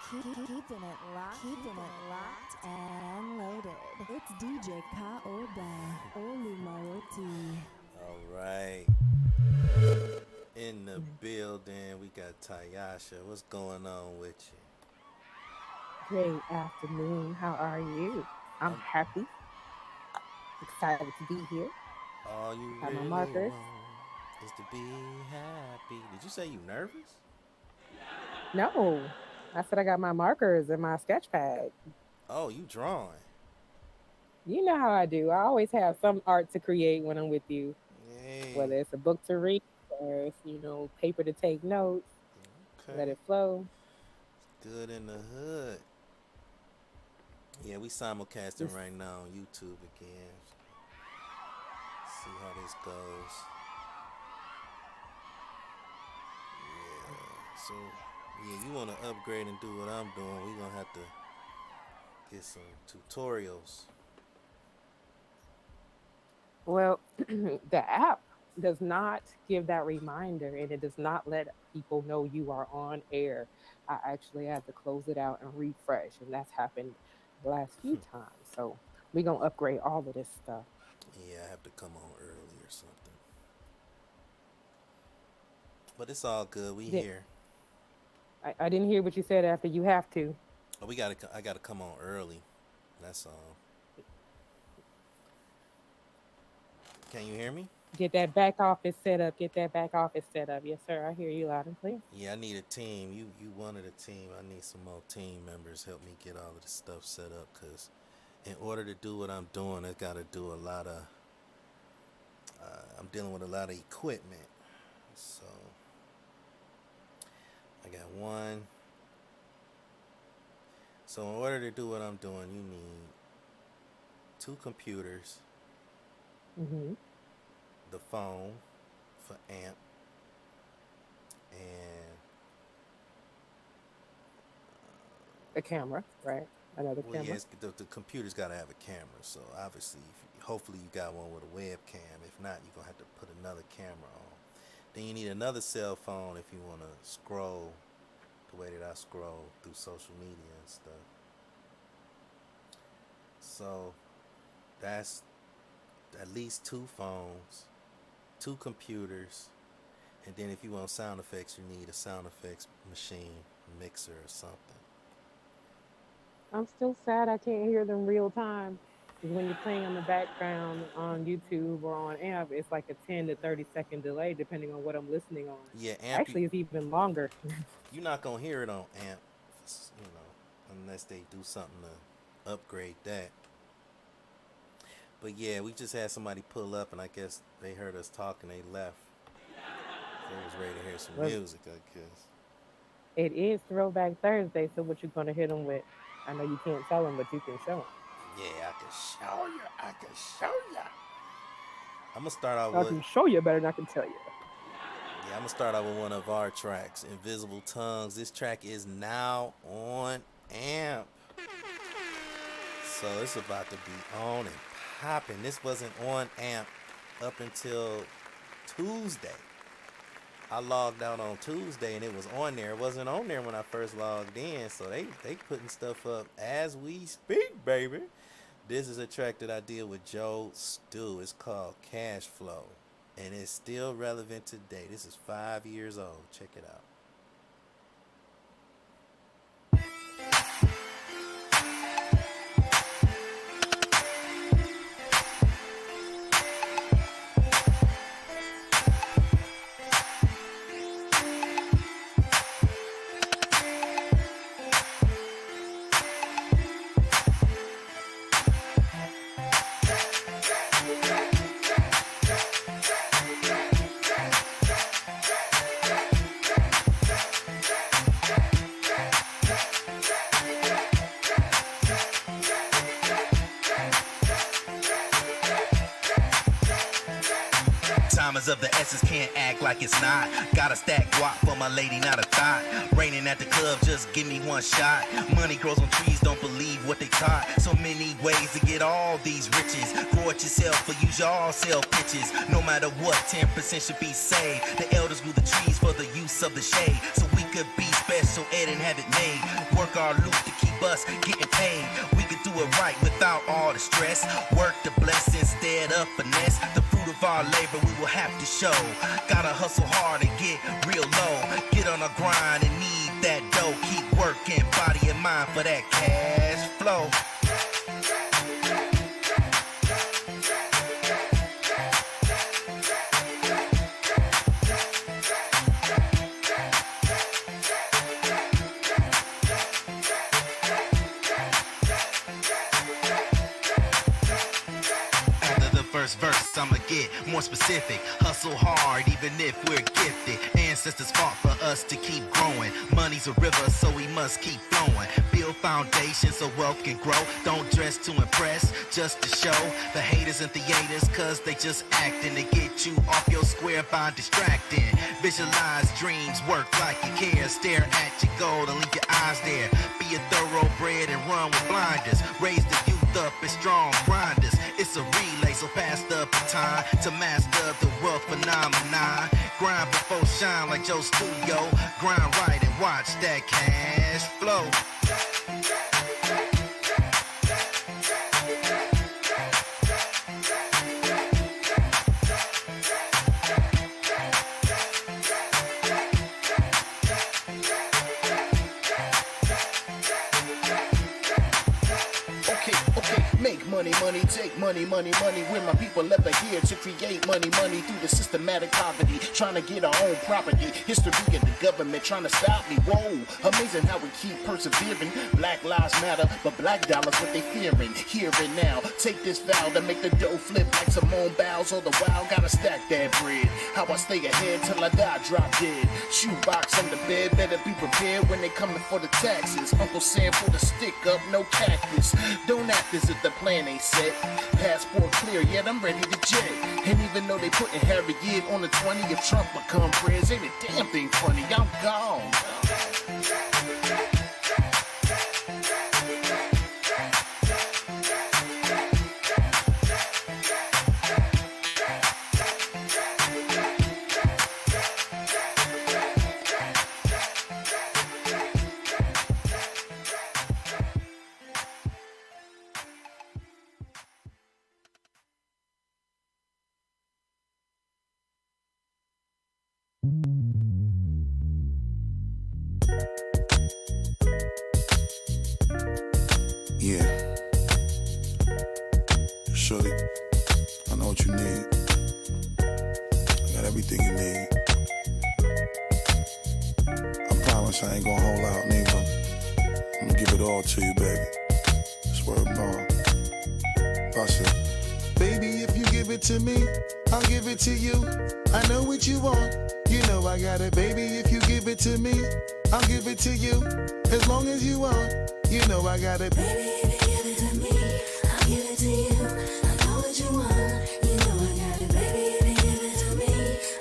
Keeping it locked and loaded. It's DJ Kaoba Olumaroti. All right. In the building, we got Tayasha. What's going on with you? Great afternoon. How are you? I'm I'm happy, excited to be here. all you Got my really markers. want is to be happy. Did you say you nervous? No, I said I got my markers and my sketch pad. Oh, you drawing. You know how I do. I always have some art to create when I'm with you, Hey. whether it's a book to read or it's, paper to take notes, let Okay. it flow. Good in the hood. Yeah, we simulcasting Just right now on YouTube again. See how this goes. Yeah. So, yeah, you want to upgrade and do what I'm doing? We gonna have to get some tutorials. well, the app does not give that reminder and it does not let people know you are on air. I actually had to close it out and refresh, and that's happened the last few times. So we're gonna upgrade all of this stuff. Yeah, I have to come on early or something. But it's all good. We Did here. I didn't hear what you said after you have to. Oh, we gotta. I gotta come on early. That's all. Can you hear me? Get that back office set up. Get that back office set up. Yes, sir. I hear you loud and clear. Yeah, I need a team. You wanted a team. I need some more team members help me get all of this stuff set up. Cause in order to do what I'm doing, I gotta do a lot of. I'm dealing with a lot of equipment. So I got one. So in order to do what I'm doing, you need two computers, Hmm. the phone for amp, and A camera, right? Another well, camera. yes, the computer's got to have a camera. So obviously, hopefully you got one with a webcam. If not, you're gonna have to put another camera on. Then you need another cell phone if you want to scroll the way that I scroll through social media and stuff. So that's at least two phones, two computers, and then if you want sound effects, you need a sound effects machine, mixer, or something. I'm still sad I can't hear them real time. Because when you're playing on the background on YouTube or on AMP, it's like a 10 to 30-second delay depending on what I'm listening on. Yeah, amp. Actually, it's even longer. You're not gonna hear it on amp, unless they do something to upgrade that. But yeah, we just had somebody pull up, and I guess they heard us talking. They left. They was ready to hear some Well, music, I guess. it is Throwback Thursday, so what you going to hit them with? I know you can't tell them, but you can show Yeah, I can show you. I can show you. I'm gonna start out them. I with can show you better than I can tell you. Yeah, I'm gonna start out with one of our tracks, Invisible Tongues. This track is now on AMP. So it's about to be on and popping. This wasn't on AMP up until Tuesday. I logged out on Tuesday and it was on there. It wasn't on there when I first logged in. So they putting stuff up as we speak, baby. This is a track that I did with Joe Stu. It's called Cash Flow. And it's still relevant today. This is 5 years old. Check it out. Time is of the essence, can't act like it's not. Gotta stack guap for my lady, not a thought. Raining at the club, just give me one shot. Money grows on trees, don't believe what they taught. So many ways to get all these riches. Grow it yourself or use y'all self pitches. No matter what, 10% should be saved. The elders grew the trees for the use of the shade. So we could be special ed and have it made. Work our loot to keep us getting paid. We could do it right without all the stress. Work the bless instead of finesse. The fruit of our labor we will have to show. Gotta hustle hard and get real low. Get on the grind and need that dough. Keep working, body and mind for that cash flow. Verse, I'ma get more specific. Hustle hard, even if we're gifted. Ancestors fought for us to keep growing. Money's a river, so we must keep flowing. Build foundations so wealth can grow. Don't dress to impress, just to show. The haters and theaters, cause they just acting to get you off your square by distracting. Visualize dreams, work like you care. Stare at your goal and leave your eyes there. Be a thoroughbred and run with blinders. Raise the youth up as strong grinders. It's a relay, so pass the baton to master the wealth phenomenon. Grind before shine like Joe Studio. Grind right and watch that cash flow. Money, take money, when my people ever here to create money through the systematic poverty, trying to get our own property. History and the government trying to stop me. Whoa, amazing how we keep persevering. Black lives matter, but black dollars what they fearing. Here and now, take this vow to make the dough flip like Simone Biles. All the while, gotta stack that bread. How I stay ahead till I die, drop dead. Shoebox under bed, better be prepared when they coming for the taxes. Uncle Sam put a stick up, no cactus. Don't act as if the plan ain't set. Passport clear, yet I'm ready to jet. And even though they putting Harriet on the 20, if Trump become prez, ain't a damn thing funny. I'm gone. Yeah. Shorty, I know what you need. I got everything you need. I promise I ain't gonna hold out, nigga. I'm gonna give it all to you, baby. Swear to God. Bust it. Baby, if you give it to me, I'll give it to you. I know what you want. You know I got it, baby. If you give it to me, I'll give it to you. As long as you want. You know I got it. Baby, if you give it to me, I'll give it to you. I know what you want. You know I got it. Baby, if you give it to me,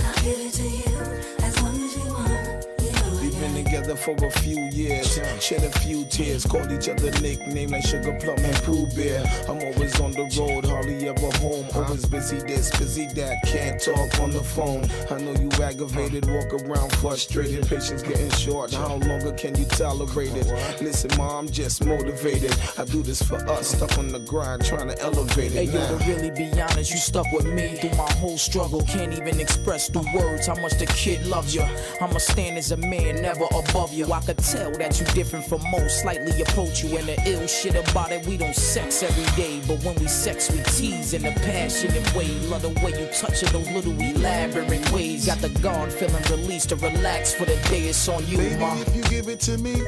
I'll give it to you. As long as you want. You know We've been together for a few years, shed a few tears, called each other nicknames like Sugar Plum and Pooh Bear. I'm always on the road, hardly ever home. Always busy this, busy that, can't talk on the phone. I know you aggravated, walk around frustrated. Patience getting short, how longer can you tolerate it? Listen, ma, I'm just motivated. I do this for us, stuck on the grind, trying to elevate it. Hey, yo, to really be honest, you stuck with me through my whole struggle. Can't even express through words how much the kid loves you. I'ma stand as a man, never above you. I could tell that you different from most, slightly approach you. And the ill shit about it, we don't sex every day, but when we sex, we tease in a passionate way. Love the way you touch it, those little elaborate ways. Got the guard feeling released to relax for the day. It's on you, baby, ma. If you give it to me,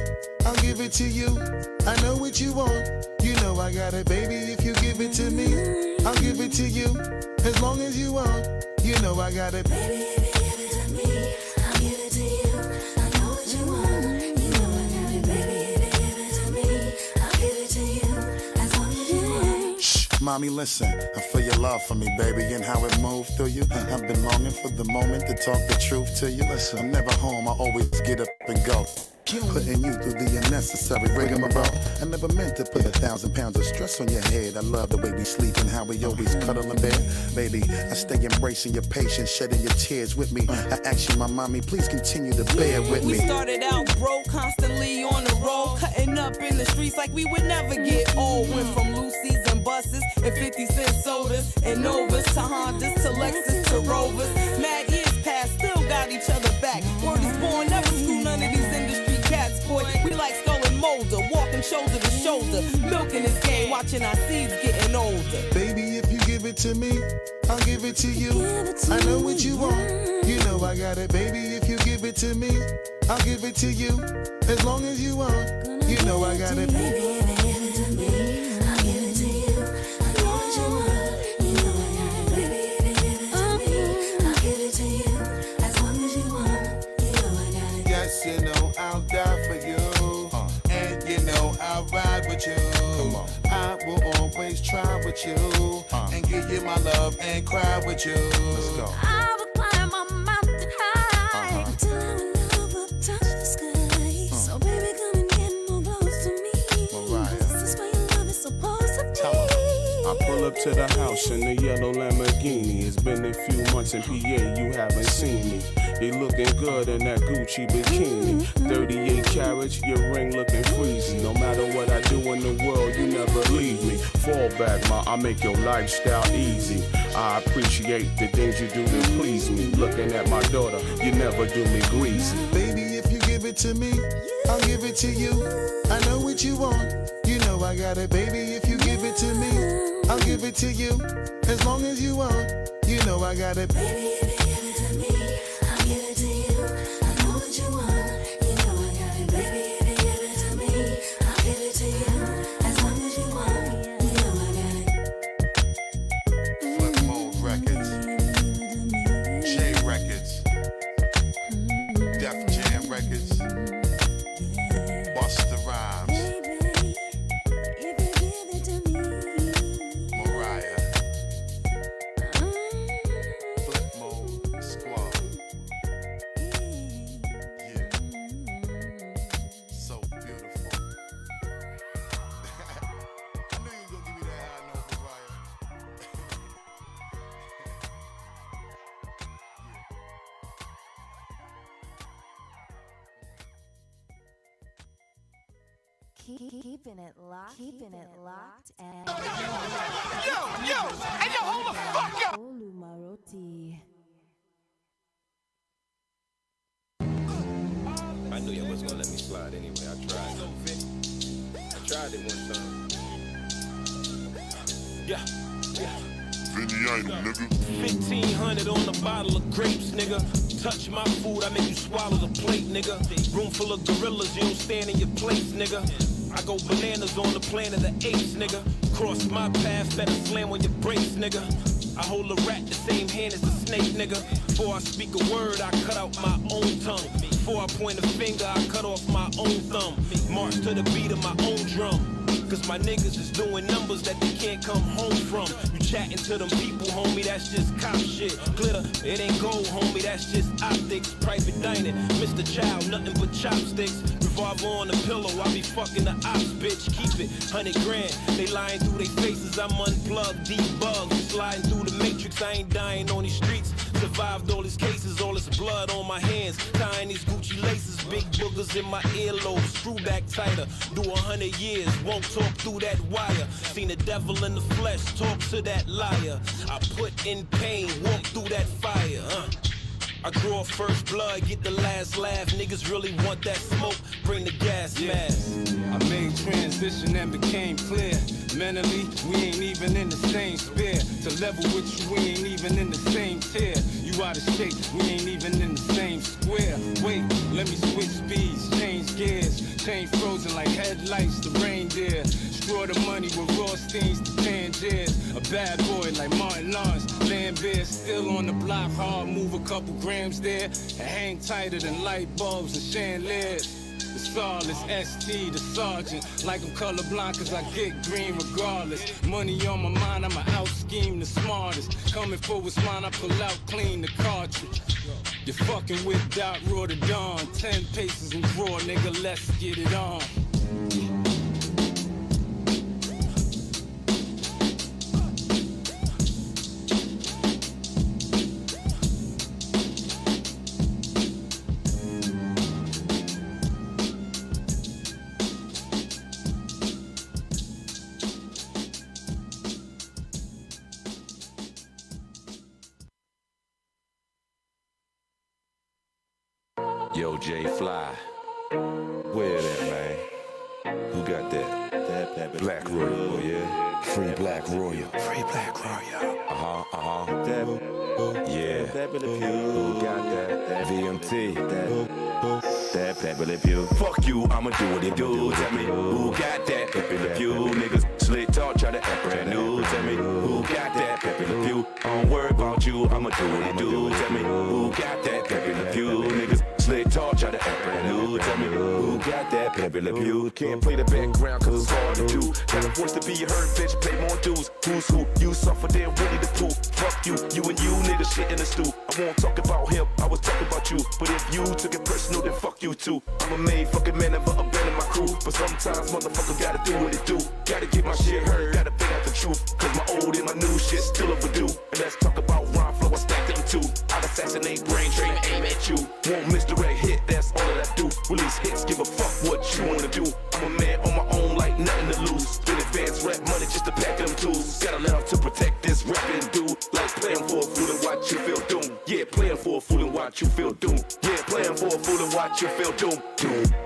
I'll give it to you. I know what you want. You know I got it, baby. If you give it to me, I'll give it to you. As long as you want. You know I got it. Baby, if you give it to me, I'll give it to you. I know what you want. You know I got it. Baby, if you give it to me, I'll give it to you. As long as you want. Shh, Mommy, listen, I feel your love for me, baby, and how it moved through you. I've been longing for the moment to talk the truth to you. Listen, I'm never home, I always get up and go. Putting you through the unnecessary rigmarole. I never meant to put 1,000 pounds of stress on your head. I love the way we sleep and how we always cuddle in bed. Baby, I stay embracing your patience, shedding your tears with me. I ask you, my mommy, please continue to bear with me. We started out broke, constantly on the road, cutting up in the streets like we would never get old. Went from Lucy's and buses and 50-cent sodas and Novas to Hondas to Lexus to Rovers. Mad years past, still got each other back. Word is born, never screw none of these industry cats, boy. We like Skull and Molder, walking shoulder to shoulder, milking this game, watching our seeds getting older. Baby, if you give it to me, I'll give it to you. I know what you want, you know I got it. Baby, if you give it to me, I'll give it to you. As long as you want, you know I got it. Baby, if you give it to me, I'll give it to you. I know what you want, you know I got it. Baby, if you give it to me, I'll give it to you. As long as you want, you know I got it. Yes, you know I'll die for you. And you know I'll ride with you. Come on. I will always try with you. And give you my love and cry with you. Let's go. I will climb a mountain high until our love will touch the sky. So baby, come and get more close to me. Mariah. This is where your love is supposed to be. I pull up to the house in the yellow Lamborghini. It's been a few months in PA, you haven't seen me. You looking good in that Gucci bikini. 38 carats, your ring looking freezy. No matter what I do in the world, you never leave me. Fall back, ma, I make your lifestyle easy. I appreciate the things you do to please me. Looking at my daughter, you never do me greasy. Baby, if you give it to me, I'll give it to you. I know what you want, you know I got it. Baby, if you give it to me, I'll give it to you. As long as you want, you know I got it. Baby, if you give it to me, I'll give it to you. I know what you want, you know I got it. Baby, if you give it to me, I'll give it to you. As long as you want, you know I got it. Flip Mode Records. J Records. Def Jam Records. Busta Rhymes. If you give it to me, Mariah. Flip Mode Squad. Yeah. So beautiful. I knew you was gonna give me that high note, Mariah. Keeping it locked, and Hey, yo, hold the fuck up! Olumaroti. I knew y'all wasn't gonna let me slide anyway. I tried it one time. Yeah. Vinny item, nigga. 1,500 on a bottle of grapes, nigga. Touch my food, I make you swallow the plate, nigga. Room full of gorillas, you don't stand in your place, nigga. I go bananas on the planet of the apes, nigga. Cross my path, better slam on your brakes, nigga. I hold a rat the same hand as the snake, nigga. Before I speak a word, I cut out my own tongue. Before I point a finger, I cut off my own thumb. March to the beat of my own drum. Cause my niggas is doing numbers that they can't come home from. You chatting to them people, homie, that's just cop shit. Glitter, it ain't gold, homie, that's just optics. Private dining, Mr. Child, nothing but chopsticks. Revolver on the pillow, I be fucking the ops, bitch. Keep it, 100 grand. They lying through their faces, I'm unplugged, debugged. Sliding through the matrix, I ain't dying on these streets. Survived all these cases, all this blood on my hands. Tying these Gucci laces, big boogers in my earlobe. Screw back tighter, do 100 years, won't talk through that wire. Seen the devil in the flesh, talk to that liar. I put in pain, walk through that fire. I draw first blood, get the last laugh. Niggas really want that smoke, bring the gas mask. I made transition and became clear. Mentally, we ain't even in the same sphere. To level with you, we ain't even in the same tier. You out of shape, we ain't even in the same square. Wait, let me switch speeds, change gears. Chain frozen like headlights to reindeer. Straw the money with Rothsteins to Tangiers. A bad boy like Martin Lawrence. Lambert still on the block hard, move a couple grams there. And hang tighter than light bulbs and chandeliers. The It's flawless, ST the sergeant. Like I'm colorblind cause I get green regardless. Money on my mind, I'ma out scheme the smartest. Coming for what's mine, I pull out clean the cartridge. You're fucking with Dot Raw the Dawn. 10 paces and draw, nigga, let's get it on. Yo, J Fly. Where that, man? Who got that? Black Royal, yeah? Free Black Royal. Free Black Royal. Yeah. Who got that? VMT. That Pepe Le Pew. Fuck you, I'ma do what it do. Tell me who got that Pepe Le Pew. Niggas slick talk, try to act brand new. Tell me who got that Pepe Le Pew. I don't worry about you, I'ma do what it do. Tell me who got that Pepe Le Pew. Niggas slick talk, try to act brand new. Tell me who got that Pepe Le Pew. Can't play the background cause it's hard to do. Got a voice to be heard, bitch, pay more dues. Who's who? You suffer, then Winnie the Pooh. Fuck you and you niggas shit in the stew. I won't talk about him, I was talking about you. But if you took it personal, then fuck you too. I'm a made fucking man, never abandon my crew. But sometimes motherfucker gotta do what it do. Gotta get my shit heard, gotta bring out the truth. Cause my old and my new shit still overdue. And let's talk about rhyme flow, I stack them too. I'll assassinate brain drain, aim at you. Won't misdirect hit, that's all that I do. Release hits, give a fuck what you wanna do. I'm a man on my own like nothing to lose. Spend advanced rap money just to pack them tools. Gotta let off to protect this rapping dude. Like playing for a fool and watch you feel doomed. Yeah, playing for a fool and watch you feel doomed. Yeah, playing for a fool and watch you feel doomed.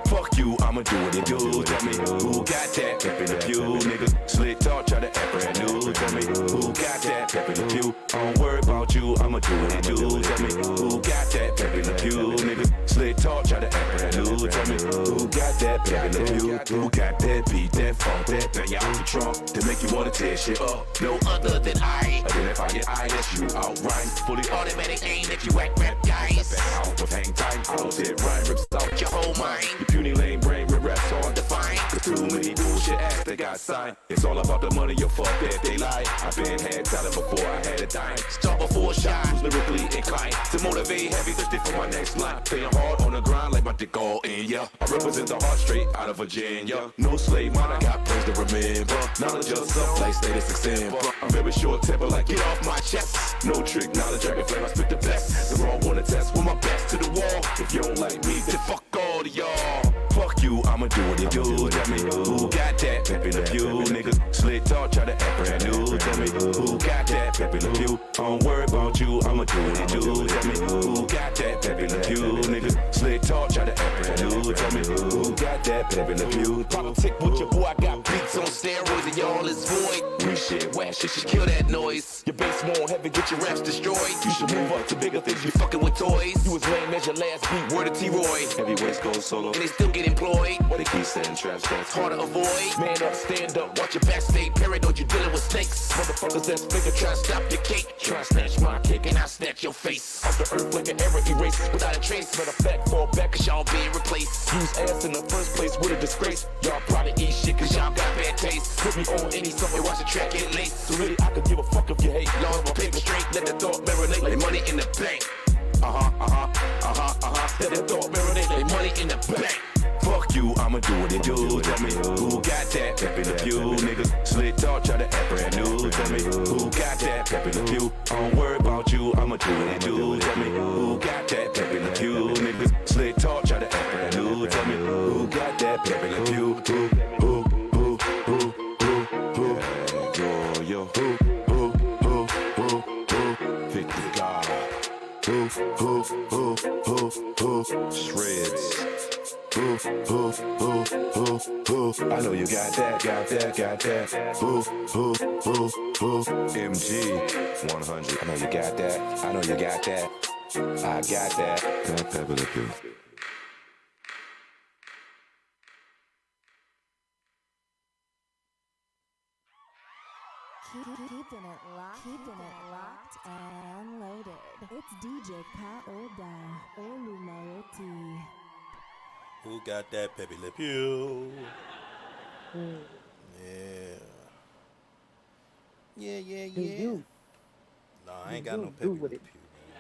Fuck you, I'ma do what it do. Tell me who got that Pepe Le Pew. Niggas slick talk, try to act brand new. Tell me who got that Pepe Le Pew. I don't worry about you, I'ma do what it do. Tell me who got that Pepe Le Pew. Niggas slick talk, try to act brand new. Tell me who got that Pepe Le Pew. Who got that beat, that funk, that bang out the trunk to make you wanna tear shit up. No other than I identify your eye, that's you outright. Fully automatic aim that you act rap guys. Back out with hang time, I don't sit right, rips out your whole mind. Your puny lame brain with raps hard to find. Cause too many bullshit acts that got signed. It's all about the money, you fuck that they lie. I've been had talent before I had a dime. Start before shot, who's lyrically inclined to motivate heavy, thirsty for my next line. Staying hard on the grind like my dick all in, yeah. I represent the heart straight out of Virginia. No slave mind, I got praise to remember. Knowledge of some place, status example. I'm very short temper, like get off my chest. No trick, knowledge, dragon flame, I spit the best. The wrong one to test with my best to the wall. If you don't like me, then fuck all of y'all. Fuck you, I'ma do what it do. Tell me who got that Pepe Le Pew. Niggas slick talk, try to act brand new. Tell me who got that Pepe Le Pew. I don't worry about you, I'ma do what it do. Tell me who got that Pepe Le Pew. Niggas slick talk, try to act brand new. Tell me who got that Pepe Le Pew. Politic with your boy, I got beats on steroids and y'all is void. We shit, whack shit, should kill that noise. Your bass won't heavy, get your raps destroyed. You should move up to bigger things, you fucking with toys. You was lame as your last beat, word of T-Roy. Heavyweights go solo, and they still get employed. Why they keep saying traps, that's hard to avoid. Man up, stand up, watch your back, stay paranoid, you dealing with snakes. Motherfuckers that's bigger, try to stop your cake. Try to snatch my cake, and I snatch your face. Off the earth like an error erase, without a trace. Matter of fact, fall back, cause y'all being replaced. Use ass in the first place, with a disgrace. Y'all probably eat shit, cause y'all got bad taste. Put me on any song and watch the track get laced. So really, I could give a fuck if you hate. Long paper straight, let the thought marinate like money in the bank. Let the thought marinate like money in the bank. Fuck you, I'ma do what it do. Tell me who got that Pepe Le Pew. Niggas slick talk, try to act brand new. Tell me who got that Pepe Le Pew. I don't worry about you, I'ma do what it do. Tell me who got that Pepe Le Pew. Niggas slick talk, try to act brand new. Tell me who got that Pepe Le Pew. Yo, 50 God. Shreds. I know you got that. MG 100. I know you got that. I got that. Pepe Le Pew. Keeping it locked and loaded. It's DJ Ka Oda Olumayoti. Who got that Pepe Le Pew? Mm. Yeah. Yeah, yeah, Do yeah. you? No, I Do ain't got no you Pepe do Le with it? Pew, man.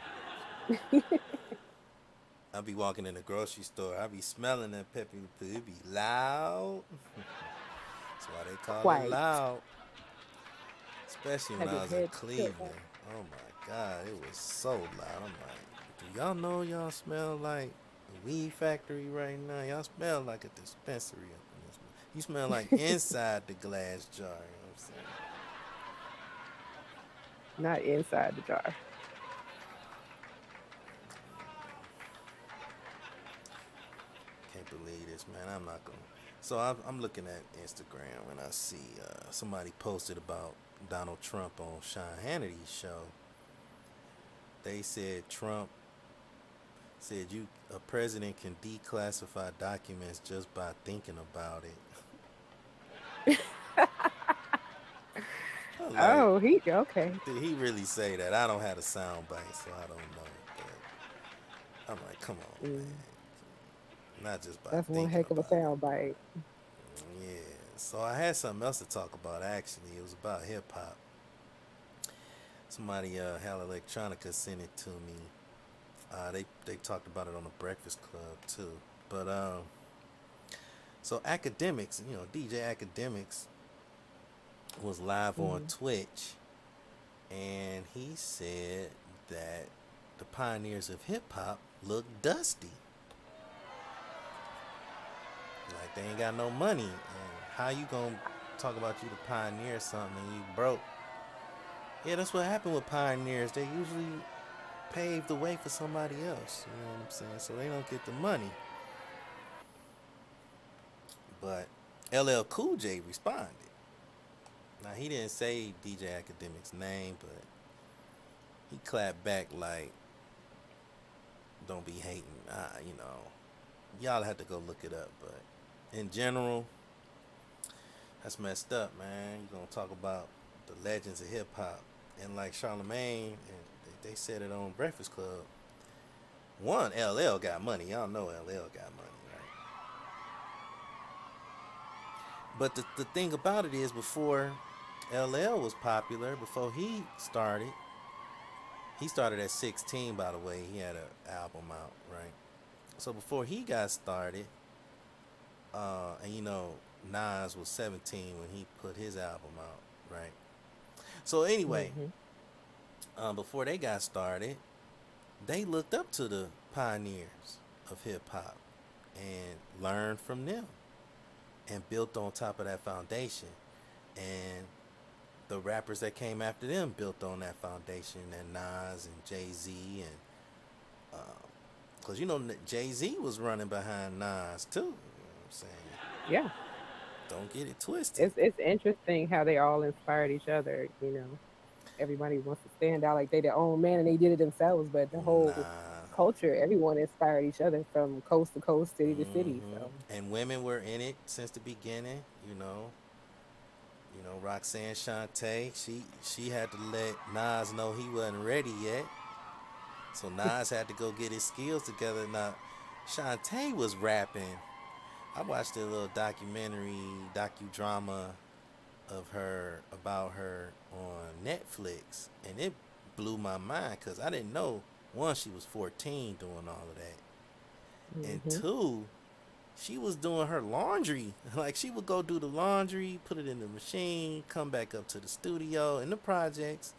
I be walking in the grocery store. I be smelling that Pepe Le Pew. It be loud. That's why they call it Quite. loud. Especially when Have I your was in head Cleveland. tilt. Oh my God, it was so loud. I'm like, do y'all know y'all smell like a weed factory right now? Y'all smell like a dispensary up in this. You smell like inside the glass jar. You know what I'm saying? Not inside the jar. Can't believe this, man. I'm not gonna. So I'm looking at Instagram and I see somebody posted about Donald Trump on Sean Hannity's show. They said Trump said a president can declassify documents just by thinking about it. I'm like, Oh, he okay. did he really say that? I don't have a sound bite, so I don't know. But I'm like, come on, Mm, man. Not just by that's one thinking heck of a about it. sound bite. Yeah. So I had something else to talk about actually. It was about hip hop. Somebody Hal Electronica sent it to me. They talked about it on the Breakfast Club too. But so Academics, DJ Academics was live on Mm. Twitch, and he said that the pioneers of hip hop look dusty. Like they ain't got no money. And how you gonna talk about you to pioneer something and you broke? Yeah, that's what happened with pioneers. They usually pave the way for somebody else. You know what I'm saying? So they don't get the money. But LL Cool J responded. Now he didn't say DJ Academic's name, but he clapped back like, "Don't be hating." Y'all have to go look it up. But in general, that's messed up, man. You gonna talk about the legends of hip hop, and like Charlemagne, and they said it on Breakfast Club. One, LL got money. Y'all know LL got money, right? But the thing about it is, before LL was popular, before he started at 16, by the way. He had an album out, right? So before he got started, and Nas was 17 when he put his album out, right? So anyway, Mhm. before they got started, they looked up to the pioneers of hip hop and learned from them and built on top of that foundation. And the rappers that came after them built on that foundation, and Nas and Jay-Z, and because Jay-Z was running behind Nas too. You know what I'm saying? Yeah. Don't get it twisted. It's interesting how they all inspired each other. Everybody wants to stand out like they their own man and they did it themselves, but the whole Nah. culture, everyone inspired each other from coast to coast, city to city. Mhm. So And women were in it since the beginning. Roxanne Shante, she had to let Nas know he wasn't ready yet. So Nas had to go get his skills together. Now, Shante was rapping. I watched a little docudrama about her on Netflix, and it blew my mind because I didn't know, one, she was 14 doing all of that, and Mhm. two, she was doing her laundry. Like, she would go do the laundry, put it in the machine, come back up to the studio in the projects,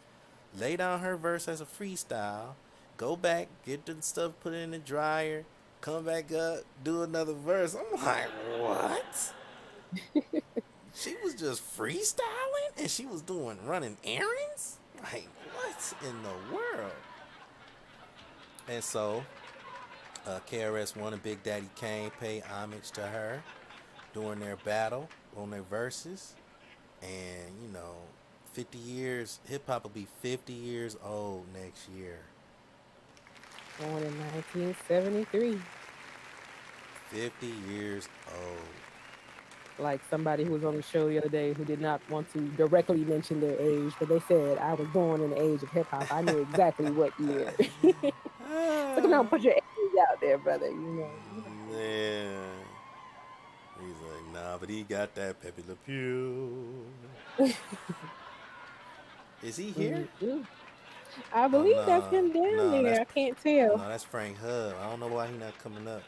lay down her verse as a freestyle, go back, get the stuff, put it in the dryer, come back up, do another verse. I'm like, what? She was just freestyling and she was running errands? Like, what in the world? And so, KRS-One and Big Daddy Kane pay homage to her during their battle on their verses. And, 50 years, hip hop will be 50 years old next year. Born in 1973. 50 years old. Like somebody who was on the show the other day who did not want to directly mention their age, but they said, I was born in the age of hip hop. I knew exactly what year. Look at now, put your age out there, brother. Yeah. He's like, nah, but he got that Pepe Le Pew. Is he here? Mhm. I Oh believe that's no, him down no, there. I can't tell. that's Frank Hub. I don't know why he not coming up,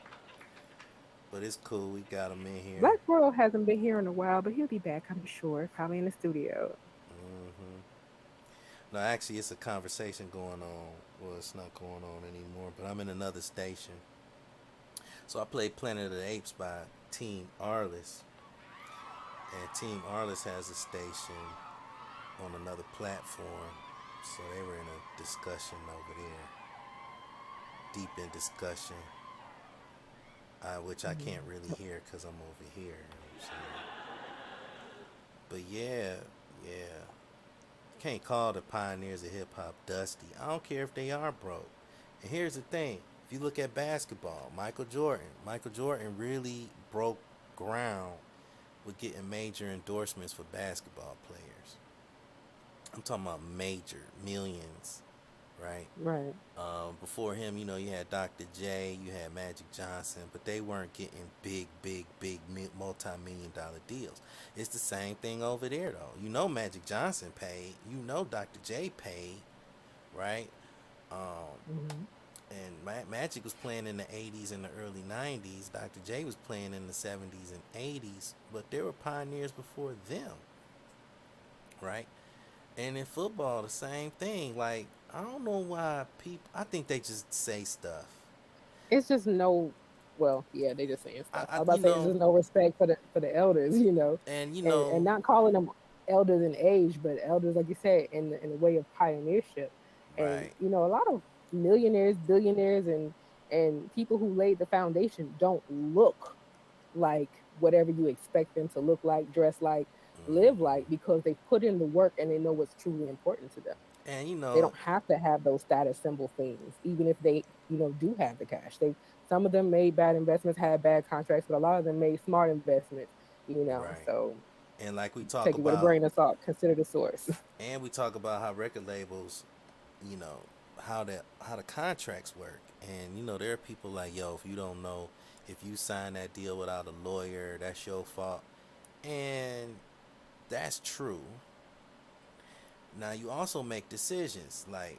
but it's cool. We got him in here. Black World hasn't been here in a while, but he'll be back, I'm sure. Probably in the studio. hmm No, actually, it's a conversation going on. Well, it's not going on anymore, but I'm in another station. So I played Planet of the Apes by Team Arliss, and Team Arliss has a station on another platform. So they were in a discussion over there, deep in discussion, which I can't really hear because I'm over here. You know what I'm saying? But yeah. Can't call the pioneers of hip hop dusty. I don't care if they are broke. And here's the thing: if you look at basketball, Michael Jordan really broke ground with getting major endorsements for basketball players. I'm talking about major, millions, right? Right. Before him, you had Dr. J, you had Magic Johnson, but they weren't getting big multi-million dollar deals. It's the same thing over there, though. Magic Johnson paid. Dr. J paid, right? And Magic was playing in the 80s and the early 90s. Dr. J was playing in the 70s and 80s, but there were pioneers before them, right? And in football, the same thing. Like, I don't know why I think they just say stuff. It's just well, yeah, they just saying stuff. I was about to say you there's just no respect for the elders, and and not calling them elders in age, but elders, like you said, in the way of pioneership. And right. A lot of millionaires, billionaires, and people who laid the foundation don't look like whatever you expect them to look like, dress like, live like, because they put in the work and they know what's truly important to them. And they don't have to have those status symbol things, even if they do have the cash. Some of them made bad investments, had bad contracts, but a lot of them made smart investments. Right. So and like we talk take it with a grain of salt, consider the source. And we talk about how record labels, how the contracts work. And there are people like, yo, if you don't know, if you sign that deal without a lawyer, that's your fault. And that's true. Now, you also make decisions. Like,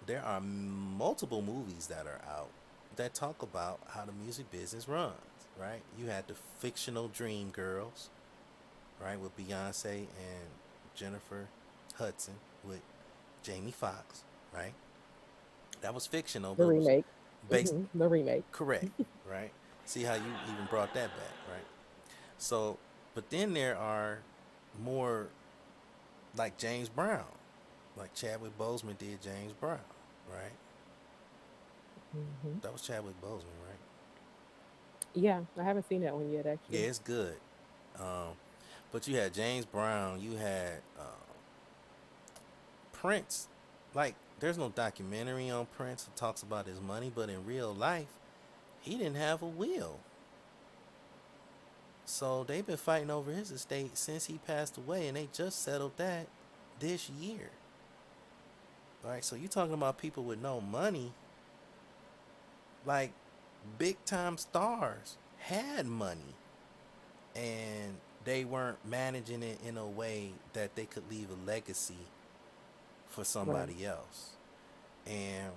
there are multiple movies that are out that talk about how the music business runs, right? You had the fictional Dream Girls, right, with Beyonce and Jennifer Hudson with Jamie Foxx, right? That was fictional. The remake. Based, the remake. Correct, right? See how you even brought that back, right? So, but then there are more like James Brown, like Chadwick Boseman did James Brown, right? That was Chadwick Boseman, right? Yeah, I haven't seen that one yet, actually. Yeah, it's good. But you had James Brown, you had Prince. Like, there's no documentary on Prince that talks about his money, but in real life, he didn't have a will. So they've been fighting over his estate since he passed away, and they just settled that this year. All right, so you're talking about people with no money. Like, big time stars had money, and they weren't managing it in a way that they could leave a legacy for somebody else. And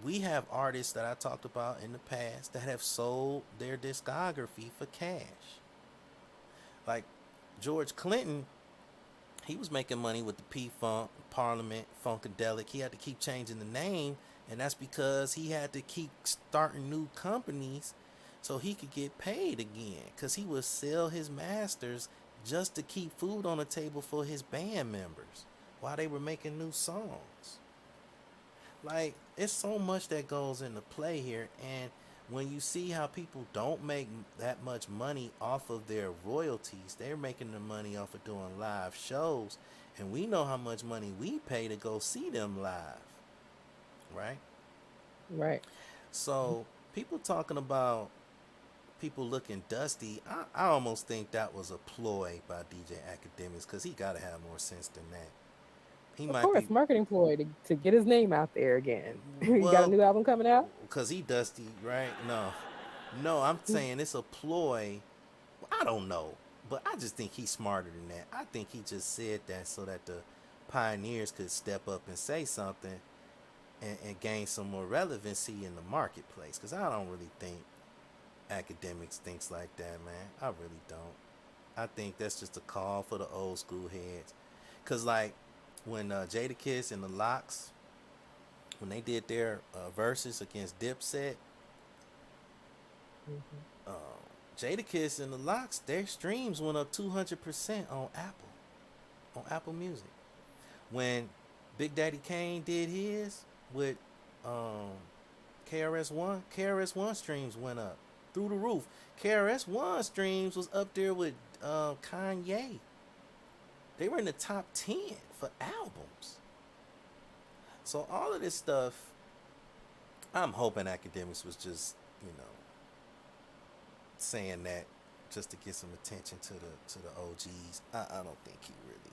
we have artists that I talked about in the past that have sold their discography for cash. Like George Clinton, he was making money with the P-Funk, Parliament, Funkadelic. He had to keep changing the name, and that's because he had to keep starting new companies so he could get paid again, because he would sell his masters just to keep food on the table for his band members while they were making new songs. Like, it's so much that goes into play here, and when you see how people don't make that much money off of their royalties, they're making their money off of doing live shows, and we know how much money we pay to go see them live, right? Right. So people talking about people looking dusty, I almost think that was a ploy by DJ Academics, because he got to have more sense than that. He Of might course, be marketing ploy to get his name out there again. You got a well new album coming out? because he dusty, right? No, I'm saying it's a ploy. I don't know, but I just think he's smarter than that. I think he just said that so that the pioneers could step up and say something and gain some more relevancy in the marketplace. Because I don't really think academics thinks like that, man. I really don't. I think that's just a call for the old school heads. Because like when Jadakiss and the Lox, when they did their verses against Dipset, Jadakiss and the Lox, their streams went up 200% on Apple Music. When Big Daddy Kane did his with KRS-One streams went up through the roof. KRS-One streams was up there with Kanye. They were in the top 10 for albums. So all of this stuff, I'm hoping academics was just, saying that just to get some attention to the OGs. I don't think he really.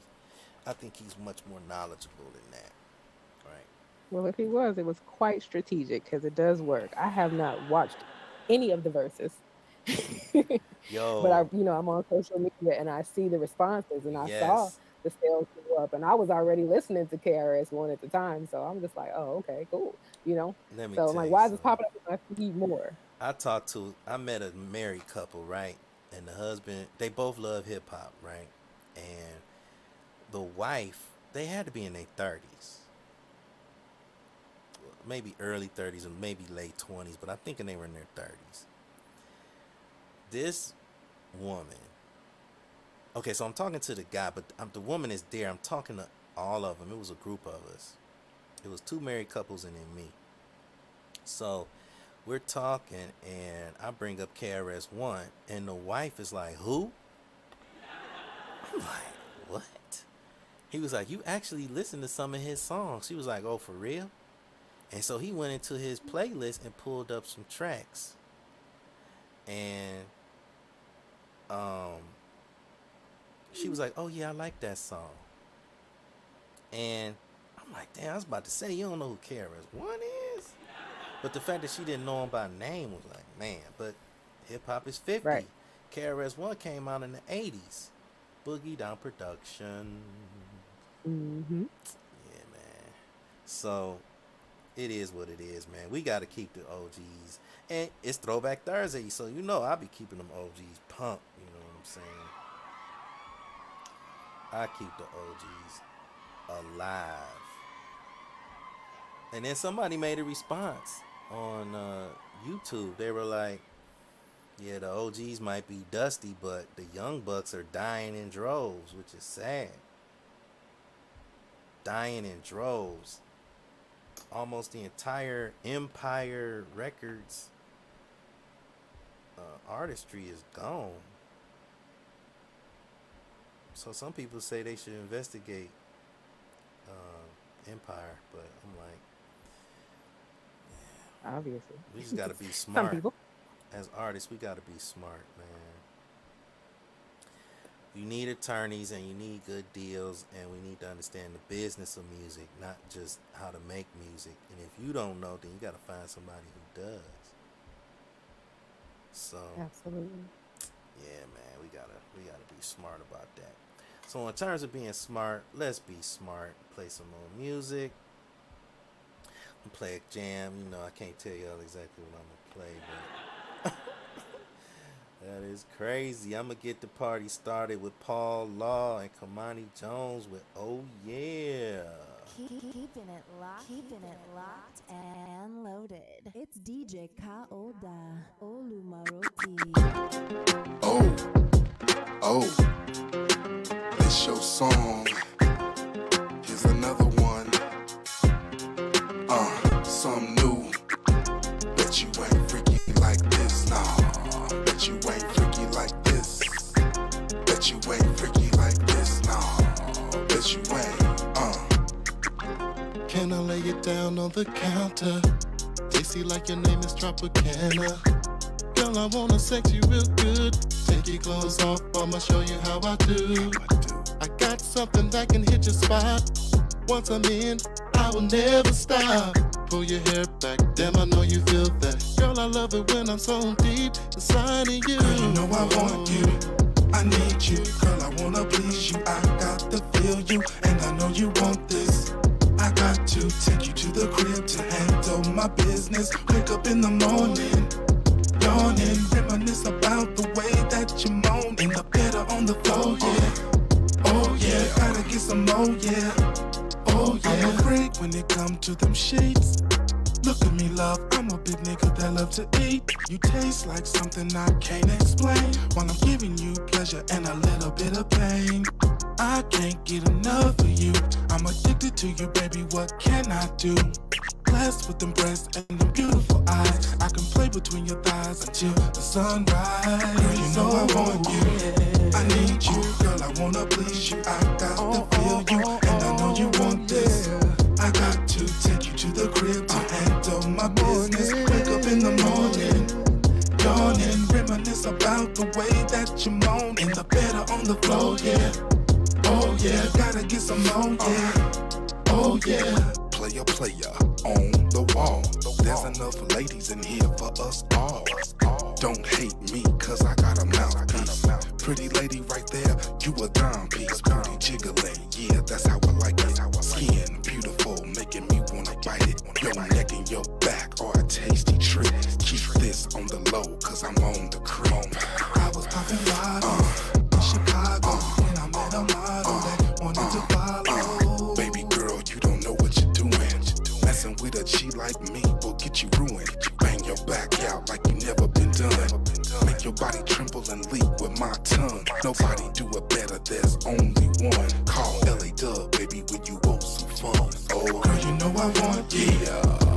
I think he's much more knowledgeable than that, right? Well, if he was, it was quite strategic because it does work. I have not watched any of the verses. Yo, But I'm on social media and I see the responses and I saw yes. the sales go up and I was already listening to KRS-One at the time, so I'm just like, oh, okay, cool, Let me So I'm tell like, you why is this something. popping up in my feed more? I met a married couple, right? And the husband, they both love hip hop, right? And the wife, they had to be in their 30s, maybe early 30s or maybe late 20s, but I'm thinking they were in their 30s. This woman, okay, so I'm talking to the guy, but the woman is there. I'm talking to all of them. It was a group of us. It was two married couples and then me. So we're talking, and I bring up KRS-One, and the wife is like, who? I'm like, what? He was like, you actually listened to some of his songs. She was like, oh, for real? And so he went into his playlist and pulled up some tracks. And she was like, oh, yeah, I like that song. And I'm like, damn, I was about to say, you don't know who KRS-One is? But the fact that she didn't know him by name was like, man, but hip-hop is 50. Right. KRS-One came out in the 80s. Boogie Down Production. Mm-hmm. Yeah, man. So, it is what it is, man. We got to keep the OGs. And it's Throwback Thursday, so I'll be keeping them OGs pumped. You know what I'm saying? I keep the OGs alive. And then somebody made a response on YouTube. They were like, yeah, the OGs might be dusty, but the young bucks are dying in droves, which is sad. Dying in droves. Almost the entire Empire Records artistry is gone. So some people say they should investigate Empire, but I'm like, Obviously. we just gotta be Some smart. people. As artists, we gotta be smart, man. You need attorneys and you need good deals, and we need to understand the business of music, not just how to make music. And if you don't know, then you gotta find somebody who does. So Absolutely. yeah, man, we gotta be smart about that. So in terms of being smart, let's be smart. Play some more music. Play a jam. I can't tell y'all exactly what I'm gonna play, but that is crazy. I'm gonna get the party started with Paul Law and Kamani Jones with Oh Yeah. Keeping it locked and loaded. It's DJ Kaoda Olumaroti. Oh, it's your song. Here's another one. Some new. Bet you ain't freaky like this, nah. Bet you ain't freaky like this. Bet you ain't freaky like this, nah. Bet you ain't, Can I lay it down on the counter? Tasty like your name is Tropicana. Girl, I wanna sex you real good. Take your clothes off, I'ma show you how I do. I got something that can hit your spot. once I'm in, I will never stop. Pull your hair back, damn, I know you feel that. Girl, I love it when I'm so deep inside of you. Girl, you know I want you, I need you. Girl, I wanna please you, I got to feel you, and I know you want this. I got to take you to the crib to handle my business. Wake up in the morning, yawning, reminisce about the way that you moan in the bed or on the floor, yeah. Oh yeah, gotta get some more, yeah. Oh yeah, I'm a freak when it come to them sheets. Look at me, love, I'm a big nigga that love to eat. You taste like something I can't explain. While I'm giving you pleasure and a little bit of pain, I can't get enough of you. I'm addicted to you, baby, what can I do? Blessed with them breasts and them beautiful eyes. I can play between your thighs until the sunrise. Girl, you know I want you, I need you. Girl, I wanna please you, I got to feel you, and I know you want this. I got to take you to the crib to handle my business. Wake up in the morning, yawning, reminisce about the way that you moan in the bed or on the floor, yeah. Oh yeah, gotta get some more, yeah. Oh yeah. Player on the wall. There's enough ladies in here for us all. Don't hate me, cause I got a mouthpiece. Pretty lady right there, you a dime piece. Booty jiggling, yeah, that's how I like it. Skin beautiful, making me wanna bite it. Your neck and your back are a tasty treat. Keep this on the low, cause I'm on the creep. I was popping wild in Chicago when I met a model that wanted to follow. Baby girl, you don't know what you're doing. Messing with a G like me will get you ruined. Bang your back out like you never been done. Make your body tremble and leak with my tongue. Nobody do it better, there's only one. Call LA Dub, baby, when you want some fun. Oh, girl, you know I want you,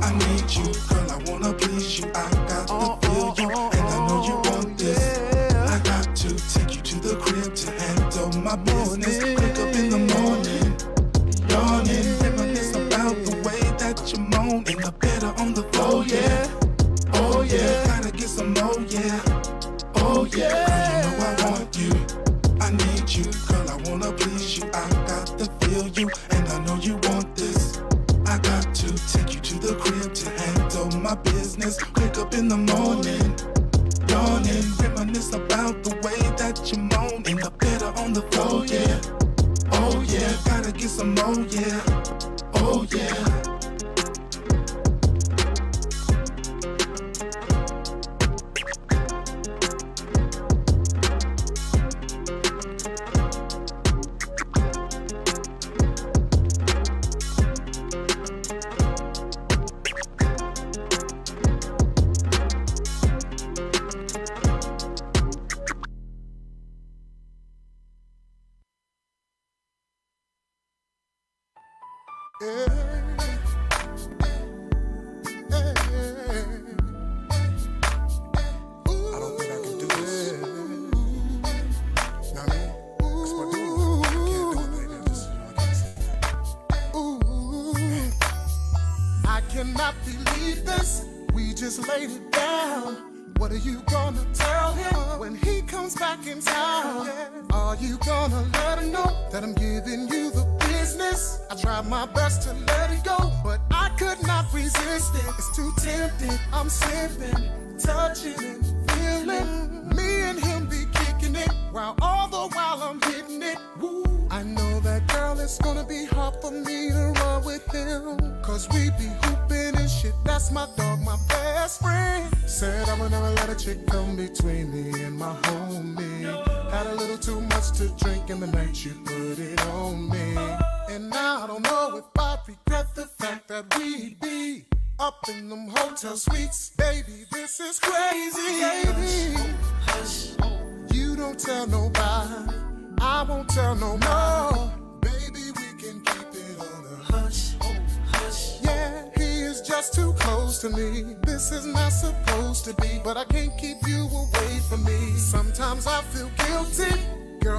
I need you. Girl, I wanna please you, I got to feel you, and I know you want this. I got to take you to the crib to handle my business. Wake up in the morning, yawning, reminisce about the way that you moan in the bed or on the floor, yeah. Oh yeah, gotta get some more, yeah. Oh yeah, girl, you know I want you, I need you. Girl, I wanna please you, I got to feel you, and I know you want this. I got to take you to the crib to handle my business. Wake up in the morning, yawning, reminisce about the way that you moan in the bed or on the floor, yeah. Oh yeah, gotta get some more, yeah. Oh yeah.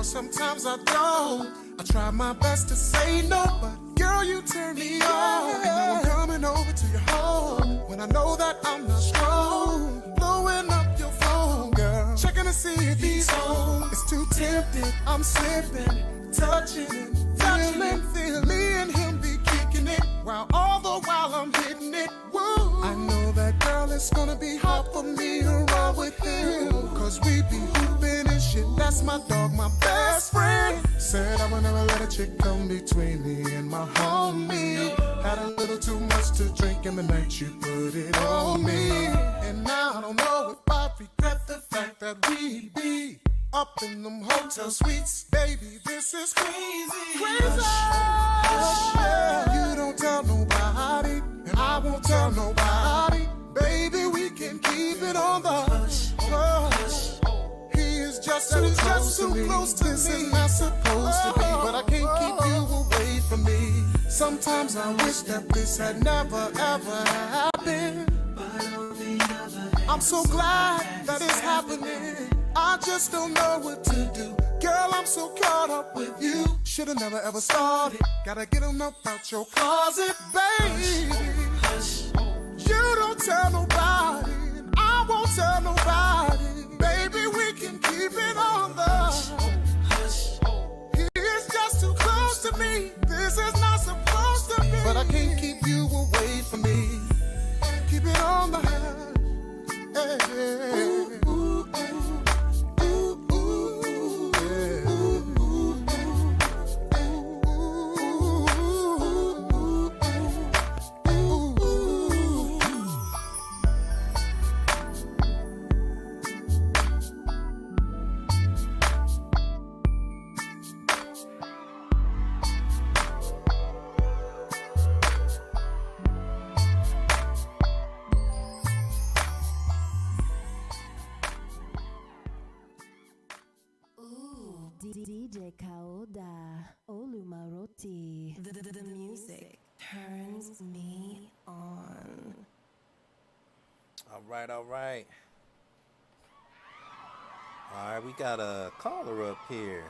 Sometimes I don't. I try my best to say no, but girl, you turn me on. And now I'm coming over to your home when I know that I'm not strong. Blowing up your phone, girl, checking to see if he's home. It's too tempting. I'm slipping, touching and feeling. Me and him be it all the while I'm hitting it. Woo. I know that girl is gonna be hot for me around with him. Cause we be hooping and shit. That's my dog, my best friend. Said I would never let a chick come between me and my homie. Had a little too much to drink and the night she put it on me. And now I don't know if I regret the fact that we be up in them hotel suites. Baby, this is crazy. Crazy. Yeah. You don't tell nobody, and I won't tell nobody. Baby, we can keep it on the hush. He is just too close to me. This is not supposed to be, but I can't keep you away from me. Sometimes I wish that this had never ever happened. I'm so glad that it's happening. I just don't know what to do. Girl, I'm so caught up with you. Should've never ever started. Gotta get them up out your closet, baby. You don't tell nobody, and I won't tell nobody. Baby, we can keep it on the hush. He is just too close to me. This is not supposed to be. But I can't keep you away from me. Keep it on the hush. Hey, hey. DJ Kaoda, Olumaroti. The music turns me on. All right. All right, we got a caller up here.